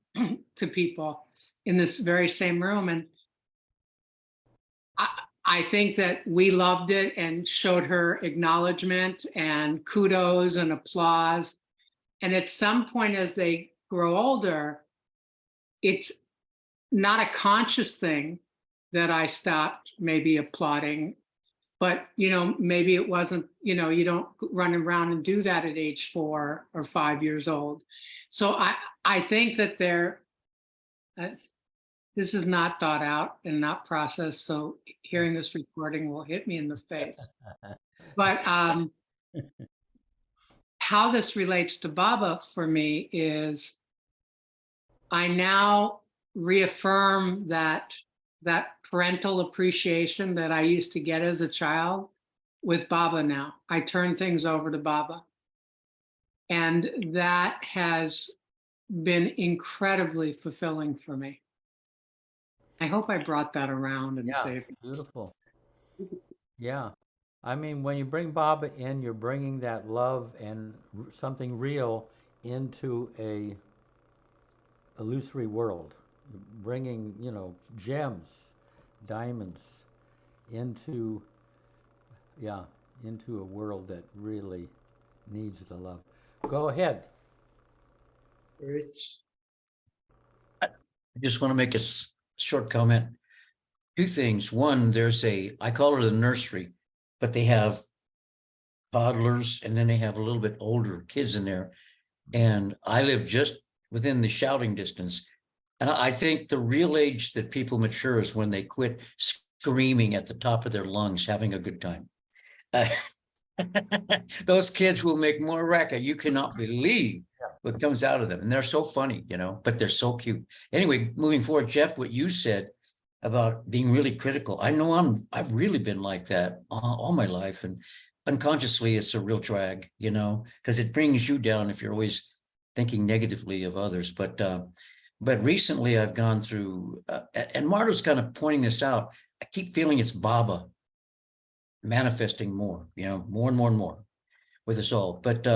to people in this very same room. And I think that we loved it and showed her acknowledgement and kudos and applause. And at some point as they grow older, it's not a conscious thing that I stopped maybe applauding, but maybe it wasn't, you don't run around and do that at age 4 or 5 years old. So I think that this is not thought out and not processed. So hearing this recording will hit me in the face. But how this relates to Baba for me is I now reaffirm that parental appreciation that I used to get as a child with Baba now. I turn things over to Baba. And that has been incredibly fulfilling for me. I hope I brought that around and Yeah, saved it. beautiful. Yeah. I mean, when you bring Baba in, you're bringing that love and something real into a illusory world. You're bringing, gems, diamonds into, yeah, into a world that really needs the love. Go ahead. I just want to make a short comment. 2 things. One, I call it a nursery, but they have toddlers and then they have a little bit older kids in there. And I live just within the shouting distance. And I think the real age that people mature is when they quit screaming at the top of their lungs, having a good time. Those kids will make more racket. You cannot believe what comes out of them. And they're so funny, but they're so cute. Anyway, moving forward, Jeff, what you said about being really critical. I know I've really been like that all my life. And unconsciously, it's a real drag, because it brings you down if you're always thinking negatively of others. But recently I've gone through, and Marta's kind of pointing this out. I keep feeling it's Baba manifesting more, more and more and more with us all. But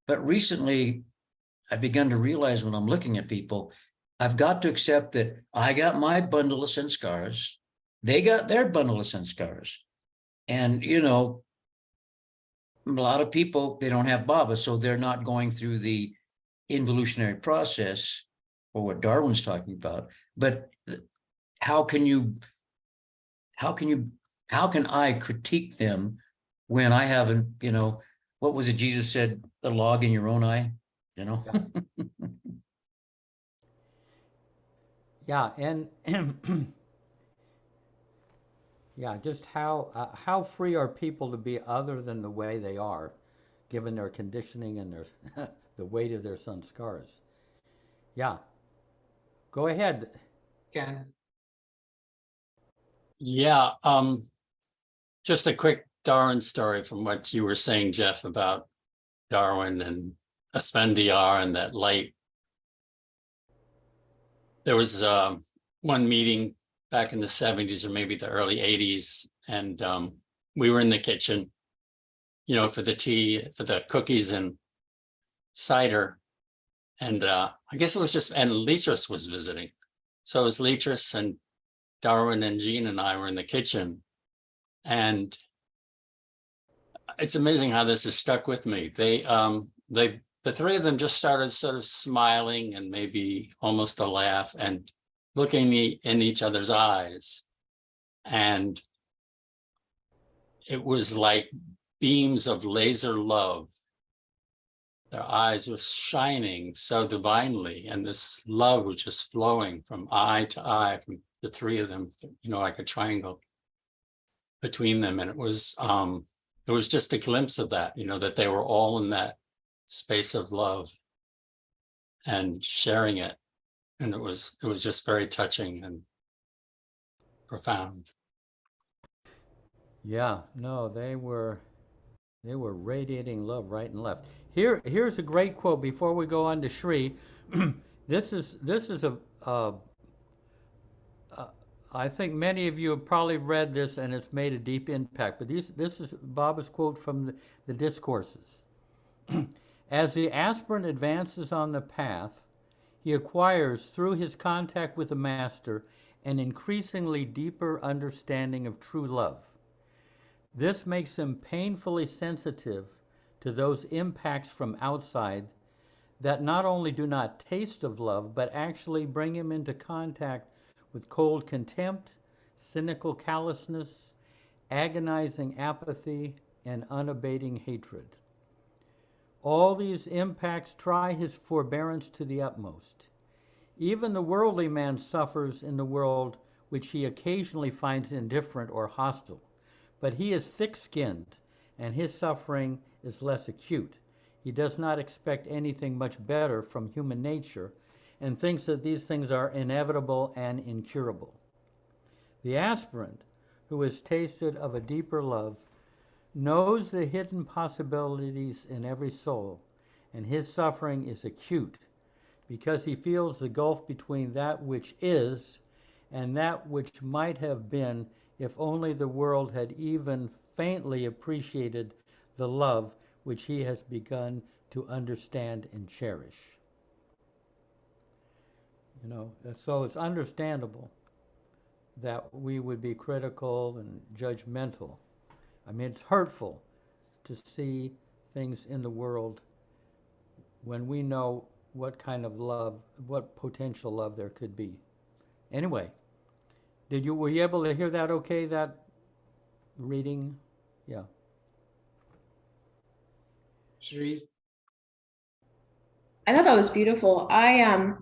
recently I've begun to realize when I'm looking at people, I've got to accept that I got my bundle of sanskars. They got their bundle of sanskars. And, a lot of people, they don't have Baba, so they're not going through the involutionary process or what Darwin's talking about. But how can I critique them when I haven't, what was it Jesus said, the log in your own eye, Yeah, and yeah, just how free are people to be other than the way they are, given their conditioning and their the weight of their sanskars. Yeah, go ahead. Yeah, just a quick Darwin story from what you were saying, Jeff, about Darwin and Aspendiar and that light. There was one meeting back in the 70s or maybe the early 80s, and we were in the kitchen, for the tea, for the cookies and cider. And I guess it was and Leitris was visiting. So it was Leitris and Darwin and Jean and I were in the kitchen. And it's amazing how this has stuck with me. The 3 of them just started sort of smiling and maybe almost a laugh and looking in each other's eyes. And it was like beams of laser love. Their eyes were shining so divinely, and this love was just flowing from eye to eye from the 3 of them, like a triangle between them. And it was just a glimpse of that, that they were all in that space of love and sharing it. And it was just very touching and profound. Yeah, no, they were radiating love right and left. Here's a great quote before we go on to Shri. This is I think many of you have probably read this and it's made a deep impact. But this is Baba's quote from the Discourses. As the aspirant advances on the path, he acquires, through his contact with the master, an increasingly deeper understanding of true love. This makes him painfully sensitive to those impacts from outside that not only do not taste of love, but actually bring him into contact with cold contempt, cynical callousness, agonizing apathy, and unabating hatred. All these impacts try his forbearance to the utmost. Even the worldly man suffers in the world which he occasionally finds indifferent or hostile, but he is thick-skinned, and his suffering is less acute. He does not expect anything much better from human nature, and thinks that these things are inevitable and incurable. The aspirant, who has tasted of a deeper love, knows the hidden possibilities in every soul, and his suffering is acute, because he feels the gulf between that which is and that which might have been if only the world had even faintly appreciated the love which he has begun to understand and cherish. So it's understandable that we would be critical and judgmental. I mean, it's hurtful to see things in the world when we know what kind of love, what potential love there could be. Anyway, were you able to hear that okay, that reading? Yeah. Shri? I thought that was beautiful. I've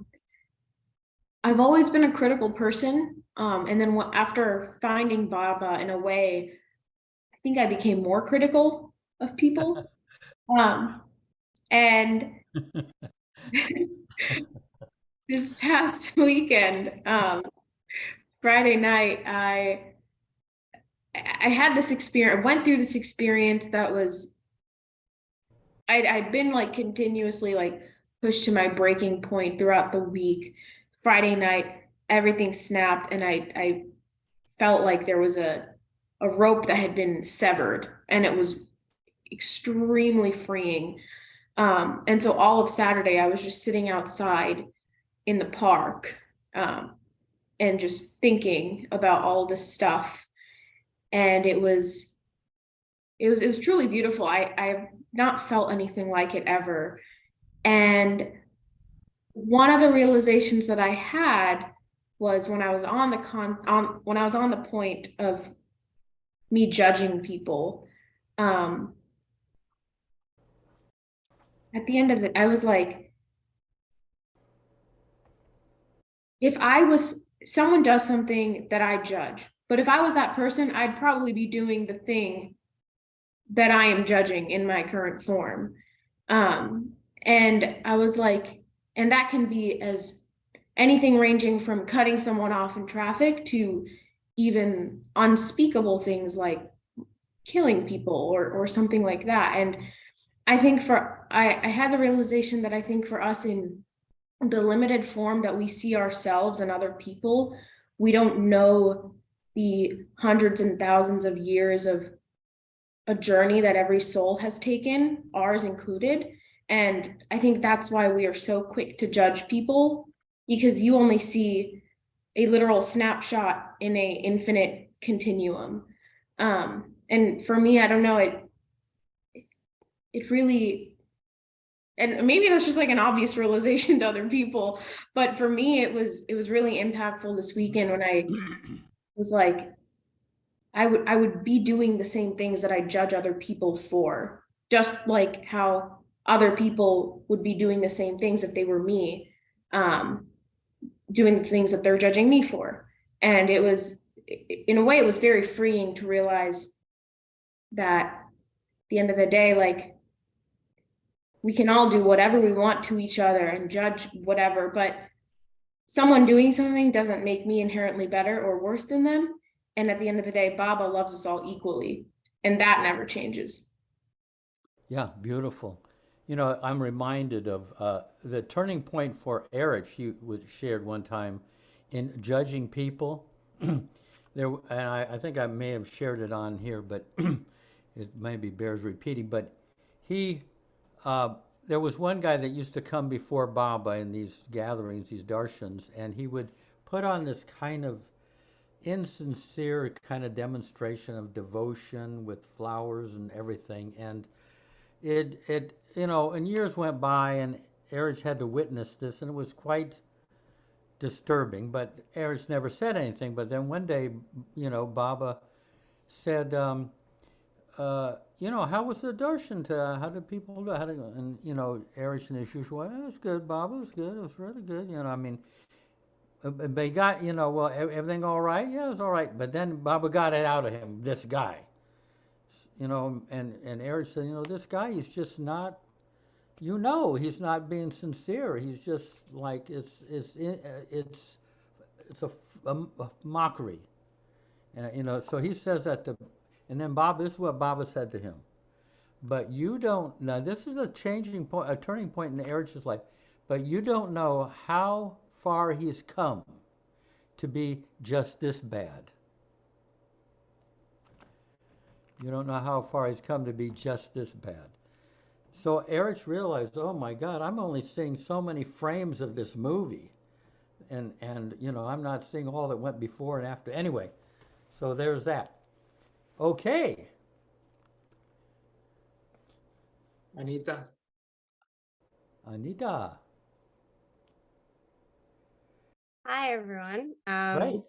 always been a critical person, and then after finding Baba, in a way, I think I became more critical of people. And this past weekend, Friday night, I had this experience. I went through this experience that was, I'd been like continuously like pushed to my breaking point throughout the week. Friday night, everything snapped, and I felt like there was a rope that had been severed, and it was extremely freeing. And so all of Saturday, I was just sitting outside in the park, and just thinking about all this stuff. And it was truly beautiful. I've not felt anything like it ever. And one of the realizations that I had was when I was on the point of me judging people. At the end of it, I was like, if someone does something that I judge, but if I was that person, I'd probably be doing the thing that I am judging in my current form. And I was like, and that can be as anything ranging from cutting someone off in traffic to even unspeakable things like killing people or something like that. And I think I had the realization that I think for us in the limited form that we see ourselves and other people, we don't know the hundreds and thousands of years of a journey that every soul has taken, ours included. And I think that's why we are so quick to judge people, because you only see a literal snapshot in a infinite continuum. And for me, I don't know, it really, and maybe that's just like an obvious realization to other people, but for me, it was really impactful this weekend when I was like, I would be doing the same things that I judge other people for, just like how other people would be doing the same things if they were me, doing the things that they're judging me for. And it was, in a way, it was very freeing to realize that at the end of the day, like, we can all do whatever we want to each other and judge whatever, but someone doing something doesn't make me inherently better or worse than them. And at the end of the day, Baba loves us all equally, and that never changes. Yeah, beautiful. I'm reminded of the turning point for Erich. He was shared one time in judging people. There, and I think I may have shared it on here, but it maybe bears repeating. But he, there was one guy that used to come before Baba in these gatherings, these darshans, and he would put on this kind of insincere kind of demonstration of devotion with flowers and everything. And and years went by, and Erich had to witness this, and it was quite disturbing. But Erich never said anything. But then one day, Baba said, you know, how was the darshan? How did people do? How did, and you know, Erich in his usual way, it was good, Bob. It was good. It was really good. You know, I mean, they got, you know, well, everything all right? Yeah, it was all right. But then Baba got it out of him. This guy, you know, and Erich said, you know, this guy, he's just not. You know, he's not being sincere. He's just like it's a mockery. And you know, so he says that and then Bob, this is what Baba said to him. But you don't, now this is a changing point, a turning point in Erich's life. But you don't know how far he's come to be just this bad. You don't know how far he's come to be just this bad. So Erich realized, oh my God, I'm only seeing so many frames of this movie. And you know, I'm not seeing all that went before and after. Anyway, so there's that. Okay. Anita. Anita. Hi, everyone. Right.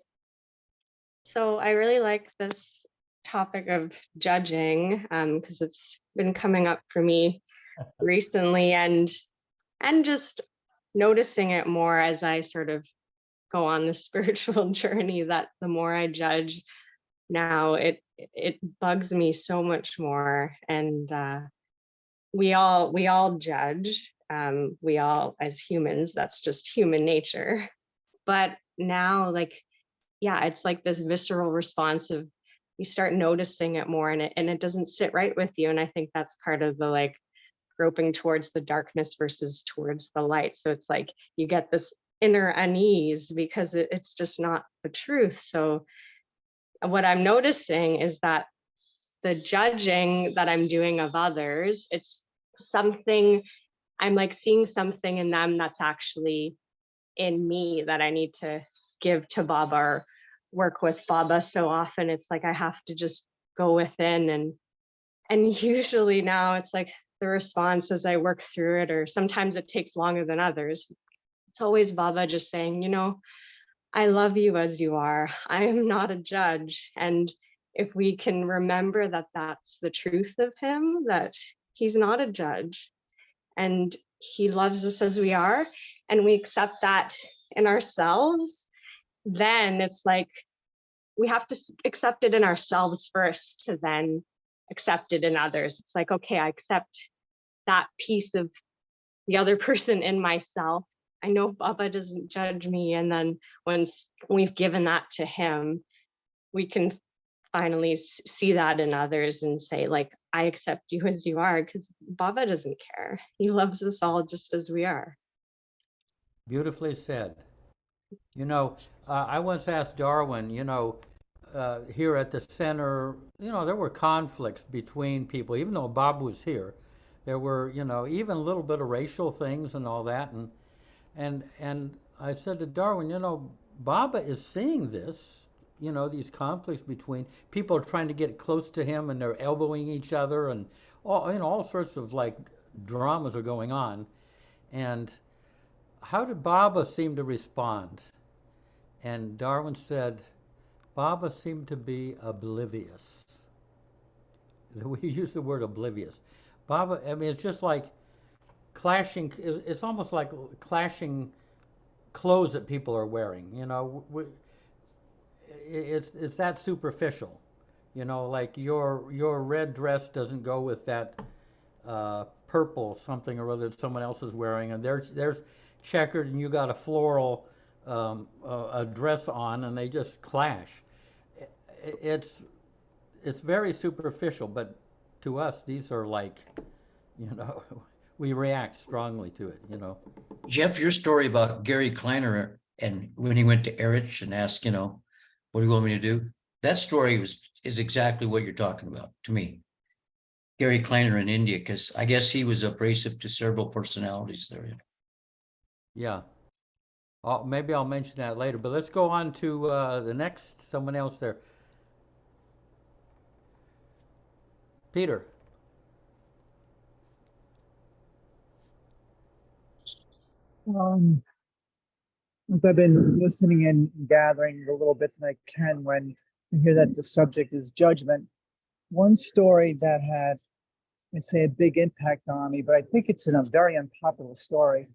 So I really like this topic of judging because it's been coming up for me recently and just noticing it more as I sort of go on this spiritual journey, that the more I judge now, it bugs me so much more. And we all judge. We all, as humans, that's just human nature. But now, like, yeah, it's like this visceral response of you start noticing it more, and it doesn't sit right with you. And I think that's part of the like groping towards the darkness versus towards the light. So it's like you get this inner unease because it's just not the truth. So what I'm noticing is that the judging that I'm doing of others, it's something, I'm like seeing something in them that's actually in me that I need to give to Baba or work with Baba. So often it's like I have to just go within, and usually now it's like the response as I work through it, or sometimes it takes longer than others. It's always Baba just saying, you know, I love you as you are. I am not a judge. And if we can remember that that's the truth of him, that he's not a judge and he loves us as we are, and we accept that in ourselves, then it's like we have to accept it in ourselves first to then accept it in others. It's like, okay, I accept that piece of the other person in myself. I know Baba doesn't judge me. And then once we've given that to him, we can finally see that in others and say, like, I accept you as you are, because Baba doesn't care. He loves us all just as we are. Beautifully said. You know, I once asked Darwin, you know, here at the center, you know, there were conflicts between people, even though Bob was here. There were, you know, even a little bit of racial things and all that. And I said to Darwin, you know, Baba is seeing this, you know, these conflicts between people trying to get close to him and they're elbowing each other and all, you know, all sorts of like dramas are going on. And how did Baba seem to respond? And Darwin said, Baba seemed to be oblivious. We use the word oblivious. Baba, I mean, it's just like clashing, it's almost like clashing clothes that people are wearing, you know. It's that superficial, you know, like your red dress doesn't go with that purple something or other that someone else is wearing, and there's checkered and you got a floral a dress on, and they just clash. It's very superficial, but to us these are like, you know, we react strongly to it, you know. Jeff, your story about Gary Kleiner and when he went to Erich and asked, you know, what do you want me to do? That story is exactly what you're talking about to me. Gary Kleiner in India, because I guess he was abrasive to several personalities there. Yeah. Maybe I'll mention that later, but let's go on to the next, someone else there. Peter. As I've been listening and gathering the little bits that I can when hear that the subject is judgment. One story that had, let's say, a big impact on me, but I think it's a very unpopular story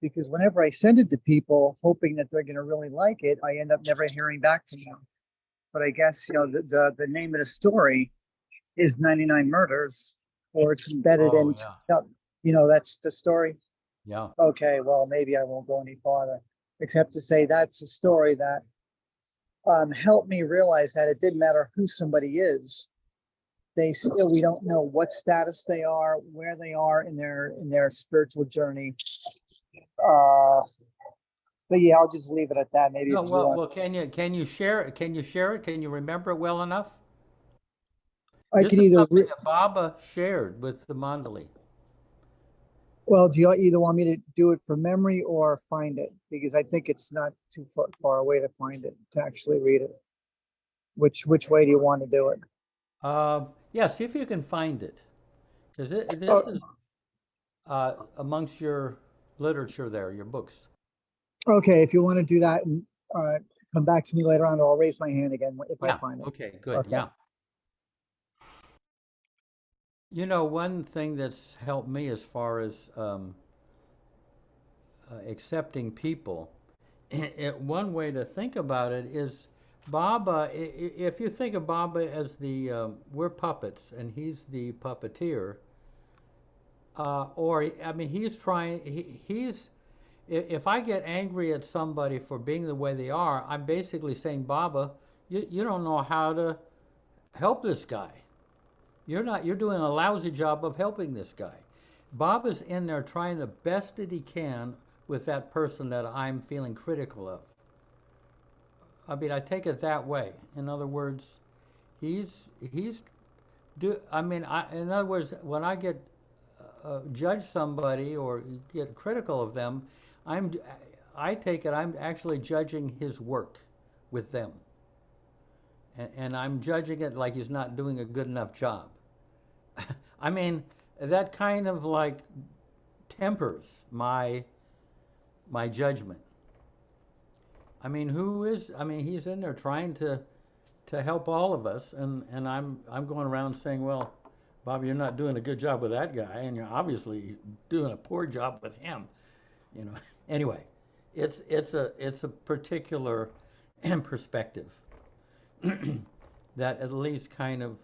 because whenever I send it to people, hoping that they're going to really like it, I end up never hearing back from them. But I guess, the name of the story is 99 Murders, or it's embedded Oh, in, yeah. that's the story. Yeah. Okay, well, maybe I won't go any farther, except to say that's a story that helped me realize that it didn't matter who somebody is. We don't know what status they are, where they are in their spiritual journey. But yeah, I'll just leave it at that. Maybe No, if you well, want. well, can you share it? Can you share it? Can you remember it well enough? I This could is either, something that Baba shared with the Mandali. well, do you either want me to do it from memory or find it? Because I think it's not too far away to find it, to actually read it. Which way do you want to do it? Yeah, see if you can find it, because this Oh, is amongst your literature there, your books. okay, if you want to do that and come back to me later on, or I'll raise my hand again if I Yeah. find it. Okay. Good. Okay. Yeah. You know, one thing that's helped me as far as accepting people, one way to think about it is Baba. If you think of Baba as we're puppets and he's the puppeteer, or I mean, he's trying. He's if I get angry at somebody for being the way they are, I'm basically saying, Baba, you don't know how to help this guy. You're doing a lousy job of helping this guy. Baba's in there trying the best that he can with that person that I'm feeling critical of. I mean, I take it that way. In other words, he's in other words, when I get judge somebody or get critical of them, I take it I'm actually judging his work with them, and I'm judging it like he's not doing a good enough job. I mean, that kind of like tempers my judgment. I mean, he's in there trying to help all of us, and I'm going around saying, well, Bob, you're not doing a good job with that guy, and you're obviously doing a poor job with him. You know. Anyway, it's a particular perspective that at least kind of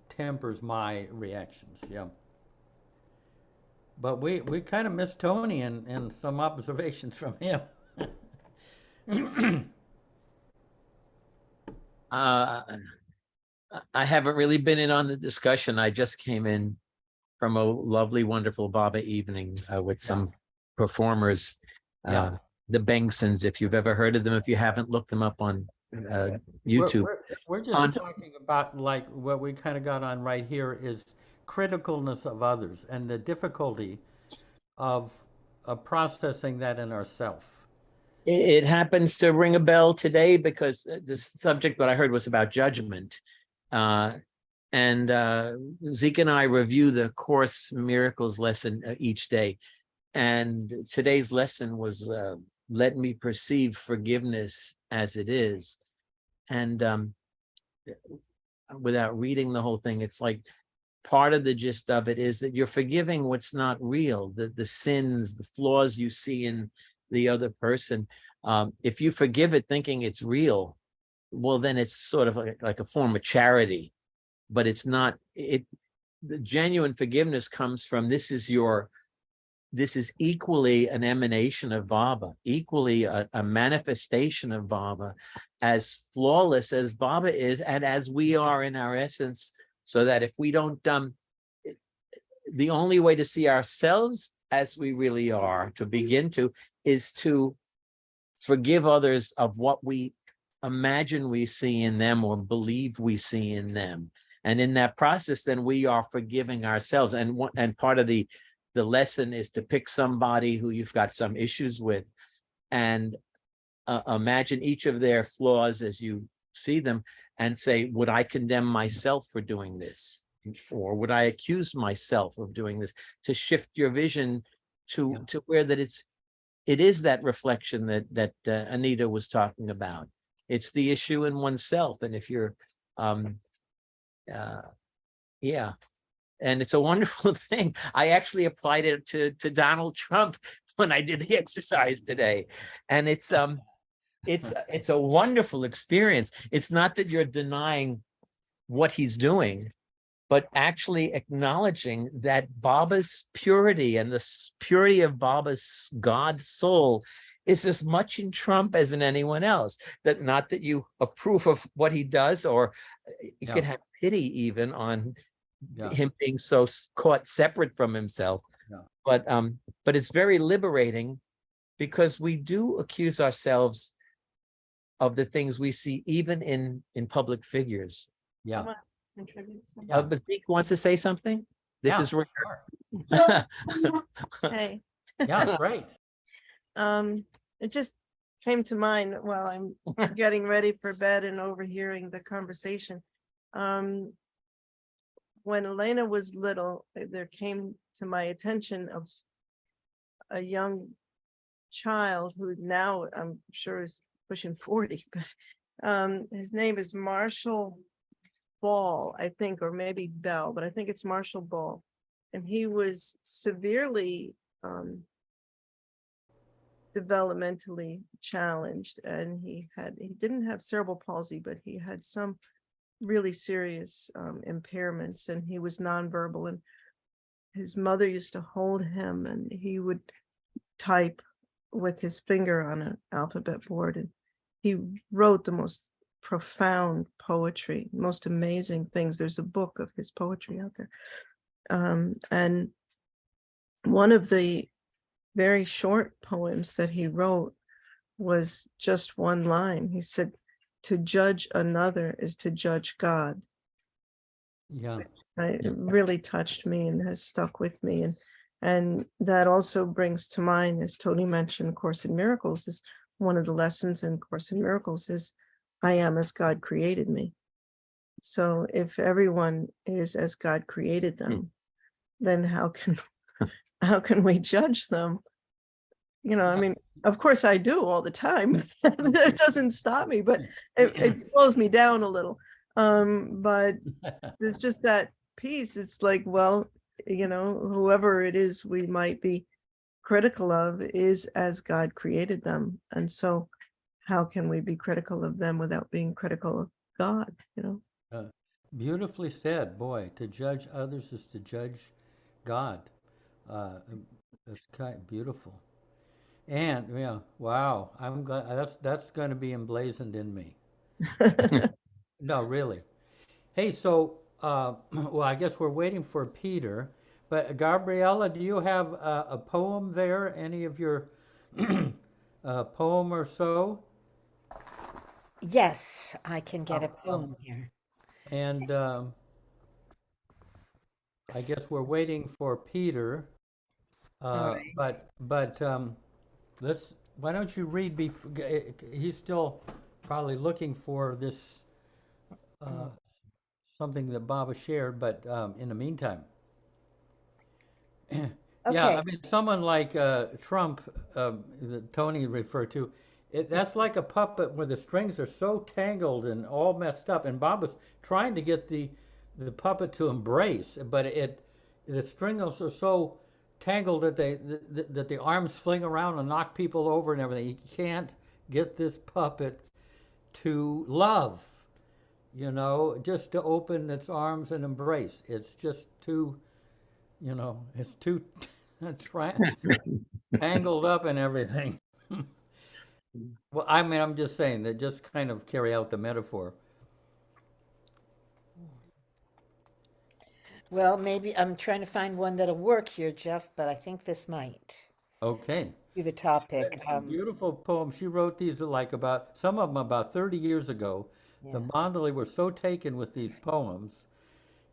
tempers my reactions. Yeah. But we kind of missed Tony in some observations from him. I haven't really been in on the discussion. I just came in from a lovely, wonderful Baba evening with some performers, Yeah. the Bengsons, if you've ever heard of them. If you haven't, look them up on YouTube. We're just talking about, like, what we kind of got on right here is criticalness of others and the difficulty of processing that in ourselves. It happens to ring a bell today because the subject that I heard was about judgment. And Zeke and I review the Course Miracles lesson each day. And today's lesson was let me perceive forgiveness as it is. And without reading the whole thing, it's like part of the gist of it is that you're forgiving what's not real, the sins, the flaws you see in the other person. If you forgive it thinking it's real, well, then it's sort of like a form of charity, but it's not. The genuine forgiveness comes from this is equally an emanation of Baba, equally a manifestation of Baba, as flawless as Baba is, and as we are in our essence, so that if we don't, the only way to see ourselves as we really are, to begin to, is to forgive others of what we imagine we see in them or believe we see in them. And in that process, then we are forgiving ourselves. And part of the lesson is to pick somebody who you've got some issues with and imagine each of their flaws as you see them and say, would I condemn myself for doing this? Or would I accuse myself of doing this? To shift your vision to where that it is that reflection that Anita was talking about. It's the issue in oneself. And if you're, yeah, and it's a wonderful thing. I actually applied it to Donald Trump when I did the exercise today, and it's a wonderful experience. It's not that you're denying what he's doing, but actually acknowledging that Baba's purity and the purity of Baba's God soul is as much in Trump as in anyone else. That not that you approve of what he does, or you can have pity even on him being so caught separate from himself. But it's very liberating, because we do accuse ourselves of the things we see even in public figures. Yeah. But Zeke wants to say something. This is rare. Hey. Yeah, great. It just came to mind while I'm getting ready for bed and overhearing the conversation. When Elena was little, there came to my attention of a young child who now I'm sure is pushing 40, but his name is Marshall Ball, I think, or maybe Bell, but I think it's Marshall Ball. And he was severely developmentally challenged, and he didn't have cerebral palsy, but he had some really serious impairments, and he was nonverbal, and his mother used to hold him and he would type with his finger on an alphabet board, and he wrote the most profound poetry, most amazing things. There's a book of his poetry out there, and one of the very short poems that he wrote was just one line. He said, "To judge another is to judge God." Yeah. It really touched me and has stuck with me. And that also brings to mind, as Tony mentioned, Course in Miracles, is one of the lessons in Course in Miracles is, I am as God created me. So if everyone is as God created them, then how can we judge them? You know, I mean, of course I do all the time. It doesn't stop me, but it slows me down a little. But there's just that piece. It's like, well, you know, whoever it is we might be critical of is as God created them. And so how can we be critical of them without being critical of God, you know? Beautifully said, boy. To judge others is to judge God. That's kind of beautiful. And yeah, wow. I'm glad that's going to be emblazoned in me. No, really. Hey, so well, I guess we're waiting for Peter. But Gabriella, do you have a poem there? Any of your poem or so? Yes, I can get a poem here. And I guess we're waiting for Peter. right. But let's. Why don't you read? He's still probably looking for this something that Baba shared. But in the meantime, yeah, Okay. I mean, someone like Trump that Tony referred to, that's like a puppet where the strings are so tangled and all messed up, and Baba's trying to get the puppet to embrace, but the strings are so tangled that that the arms fling around and knock people over and everything. He can't get this puppet to love, you know, just to open its arms and embrace. It's just too, you know, it's too tangled up and everything. Well, I mean, I'm just saying that just kind of carry out the metaphor. Well, maybe I'm trying to find one that'll work here, Jeff, but I think this might Okay. be the topic. It's a beautiful poem. She wrote these like some of them about 30 years ago. The Mandali were so taken with these poems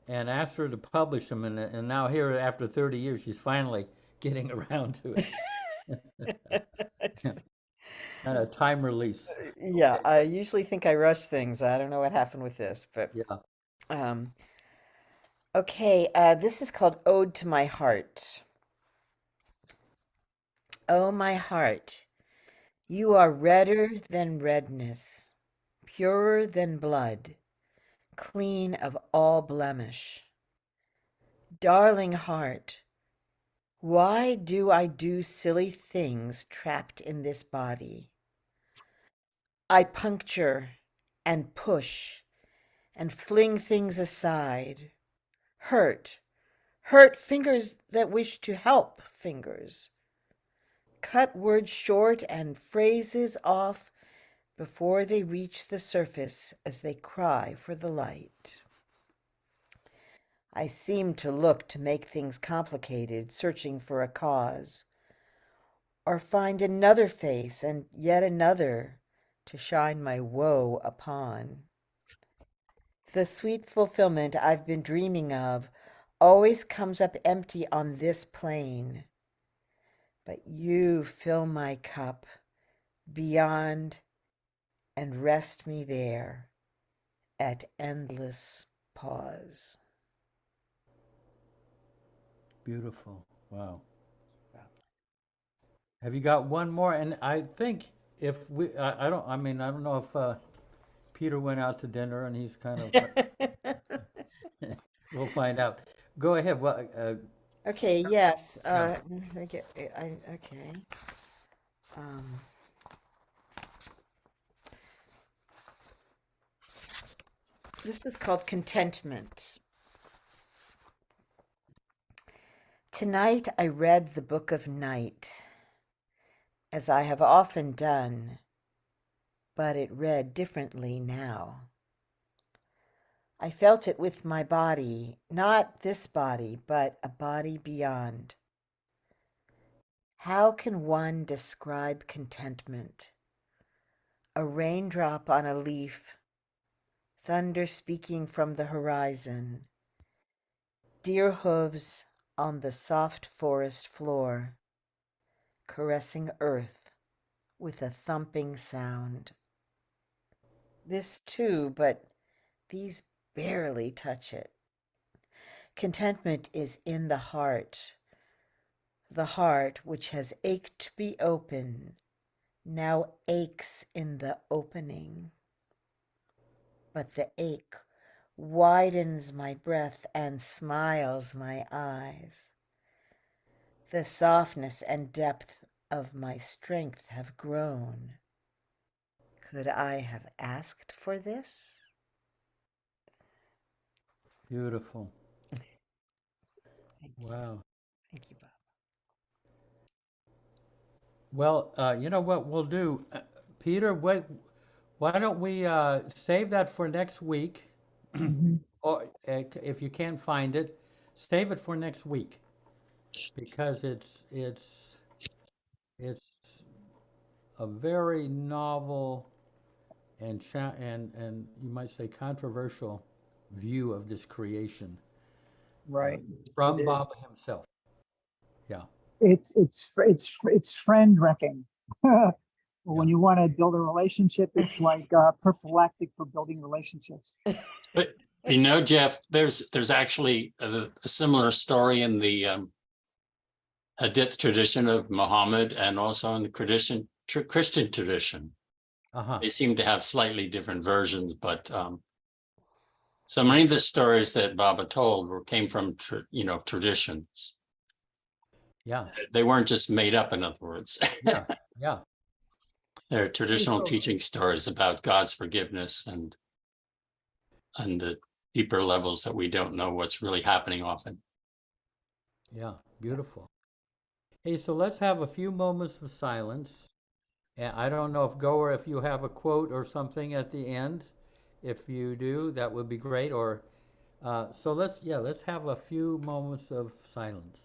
and asked her to publish them, and now here after 30 years, she's finally getting around to it. Kind of time release. Yeah, I usually think I rush things. I don't know what happened with this, but yeah. Okay, this is called Ode to My Heart. Oh, my heart, you are redder than redness, purer than blood, clean of all blemish. Darling heart, why do I do silly things trapped in this body? I puncture and push and fling things aside. Hurt, hurt fingers that wish to help fingers. Cut words short and phrases off before they reach the surface as they cry for the light. I seem to look to make things complicated, searching for a cause, or find another face and yet another to shine my woe upon. The sweet fulfillment I've been dreaming of always comes up empty on this plane. But you fill my cup beyond and rest me there at endless pause. Beautiful. Wow. Have you got one more? And I think if we, I don't, I mean, I don't know if Peter went out to dinner and he's kind of, we'll find out. Go ahead. Well, Okay, yes. Yeah. Okay. Um, this is called contentment. Tonight I read the Book of Night, as I have often done, but it read differently now. I felt it with my body, not this body, but a body beyond. How can one describe contentment? A raindrop on a leaf, thunder speaking from the horizon, deer hooves on the soft forest floor, caressing earth with a thumping sound. This too, but these barely touch it. Contentment is in the heart which has ached to be open, now aches in the opening. But the ache widens my breath and smiles my eyes. The softness and depth of my strength have grown. Could I have asked for this? Beautiful. Thank you. Wow. Thank you, Bob. Well, you know what we'll do, Peter? Why don't we save that for next week? Mhm. Or if you can't find it, save it for next week because it's a very novel and and you might say controversial view of this creation Right. from It is. Bob himself. Yeah, It's friend wrecking. When yeah. you want to build a relationship, it's like prophylactic for building relationships. But you know, Jeff, there's actually a similar story in the Hadith tradition of Muhammad and also in the Christian tradition. Uh-huh. They seem to have slightly different versions, but so many of the stories that Baba told came from traditions. Yeah, They weren't just made up, in other words. yeah, yeah. They're traditional teaching stories about God's forgiveness and the deeper levels that we don't know what's really happening often. Yeah, beautiful. Hey, so let's have a few moments of silence. And I don't know if Goer, if you have a quote or something at the end. If you do, that would be great. Or so let's have a few moments of silence.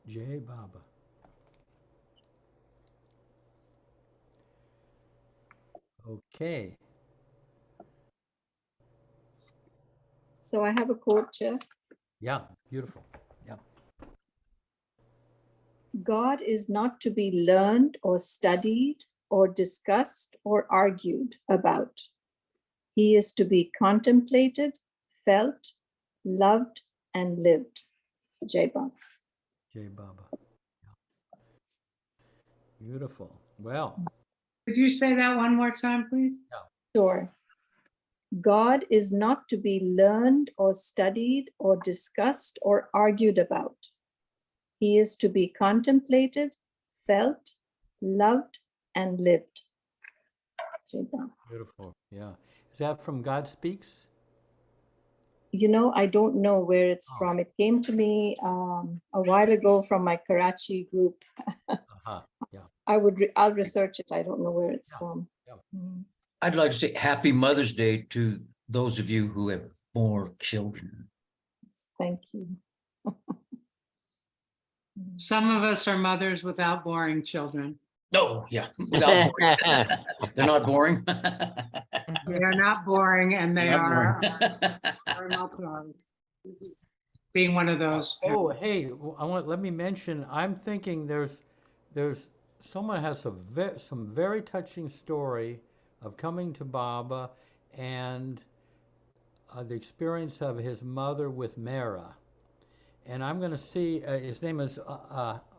Jai Baba. Okay. So I have a quote, Jeff. Yeah, beautiful. Yeah. God is not to be learned or studied or discussed or argued about. He is to be contemplated, felt, loved, and lived. Jai Baba. Jai Baba. Yeah. Beautiful. Well, Could you say that one more time, please? Sure. God is not to be learned or studied or discussed or argued about. He is to be contemplated, felt, loved, and lived. Jai Baba. beautiful. Yeah. Is that from God Speaks? You know, I don't know where it's Oh. from. It came to me a while ago from my Karachi group. Uh-huh. Yeah. I'll research it. I don't know where it's Yeah. from. Yeah. Mm. I'd like to say happy Mother's Day to those of you who have more children. Thank you. Some of us are mothers without boring children. No, yeah, without boring. They're not boring. They are not boring, and they Not are boring. very much ours. Being one of those. Oh, hey, let me mention, I'm thinking there's someone has some very touching story of coming to Baba and the experience of his mother with Mara. And I'm going to see, his name is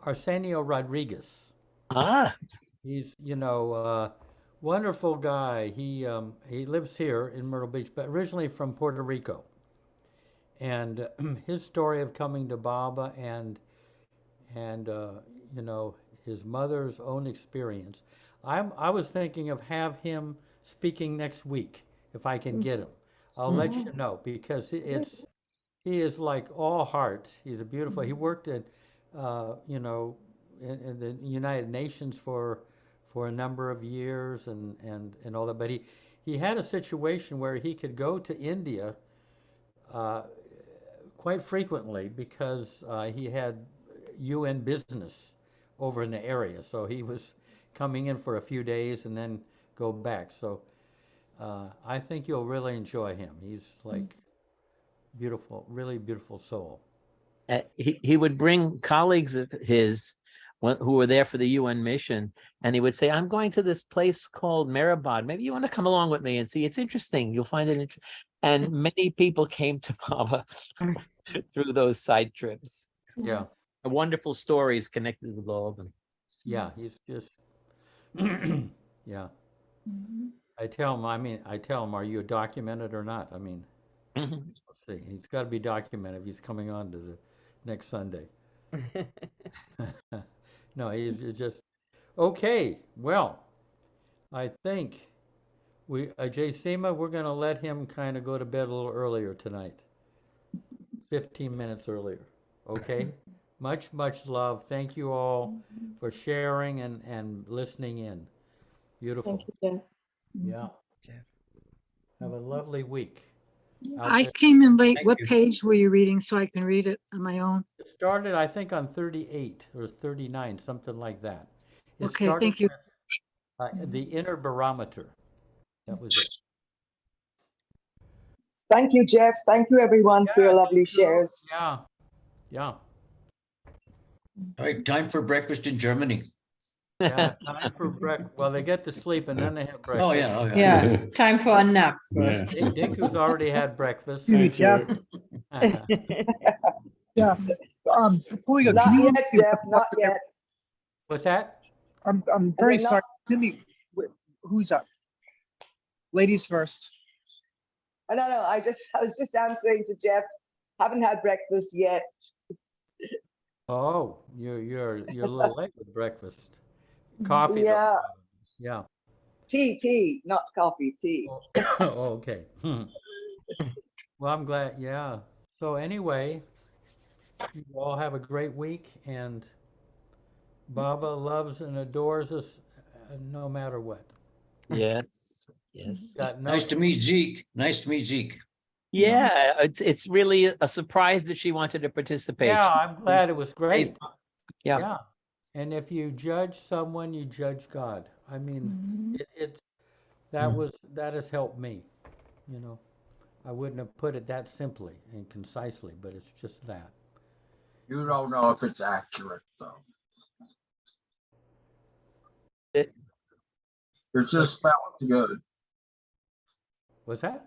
Arsenio Rodriguez. Ah, He's, wonderful guy. He lives here in Myrtle Beach, but originally from Puerto Rico. And his story of coming to Baba and his mother's own experience. I was thinking of have him speaking next week if I can get him. I'll let you know because he is like all heart. He's a beautiful. He worked at in the United Nations for a number of years and all that. But he had a situation where he could go to India quite frequently because he had UN business over in the area. So he was coming in for a few days and then go back. So I think you'll really enjoy him. He's like beautiful, really beautiful soul. he would bring colleagues of his who were there for the UN mission, and he would say, "I'm going to this place called Mehrabad. Maybe you want to come along with me and see. It's interesting. You'll find it interesting." And many people came to Baba through those side trips. Yeah. Wonderful stories connected with all of them. Yeah, he's just yeah. I tell him, are you documented or not? I mean, let's see. He's got to be documented if he's coming on to the next Sunday. No, he's just okay. Well, I think Jay Seema, we're going to let him kind of go to bed a little earlier tonight. 15 minutes earlier. Okay? Much, much love. Thank you all for sharing and listening in. Beautiful. Thank you, Jeff. Yeah. Have a lovely week. I came in late. Thank What you. page were you reading so I can read it on my own? It started, I think, on 38 or 39, something like that. It Okay, started thank you. with, the inner barometer. That was it. Thank you, Jeff. Thank you, everyone, for your Yeah, lovely thank you. shares. Yeah. Yeah. All right, time for breakfast in Germany. Yeah. Time for breakfast. Well, they get to sleep and then they have breakfast. Oh, yeah, oh, yeah. Yeah, time for a nap Yeah. first. Diku's already had breakfast. Excuse me, Jeff. Jeff, before we go, Not can you yet, Jeff, not yet. What's that? I'm very Okay, sorry. Cindy, who's up? Ladies first. No, I was just answering to Jeff. Haven't had breakfast yet. Oh, you're a little late with breakfast. Coffee. though. Yeah, Yeah. tea, not coffee, tea. Oh, okay. Well, I'm glad. Yeah. So anyway, you all have a great week, and Baba loves and adores us no matter what. Yes, yes. Got no. Nice to meet Zeke. Nice to meet Zeke. Yeah, it's really a surprise that she wanted to participate. Yeah, I'm glad it was great. Yeah. Yeah. And if you judge someone, you judge God. I mean, that has helped me, you know. I wouldn't have put it that simply and concisely, but it's just that. You don't know if it's accurate, though. It, It just felt good. Was that?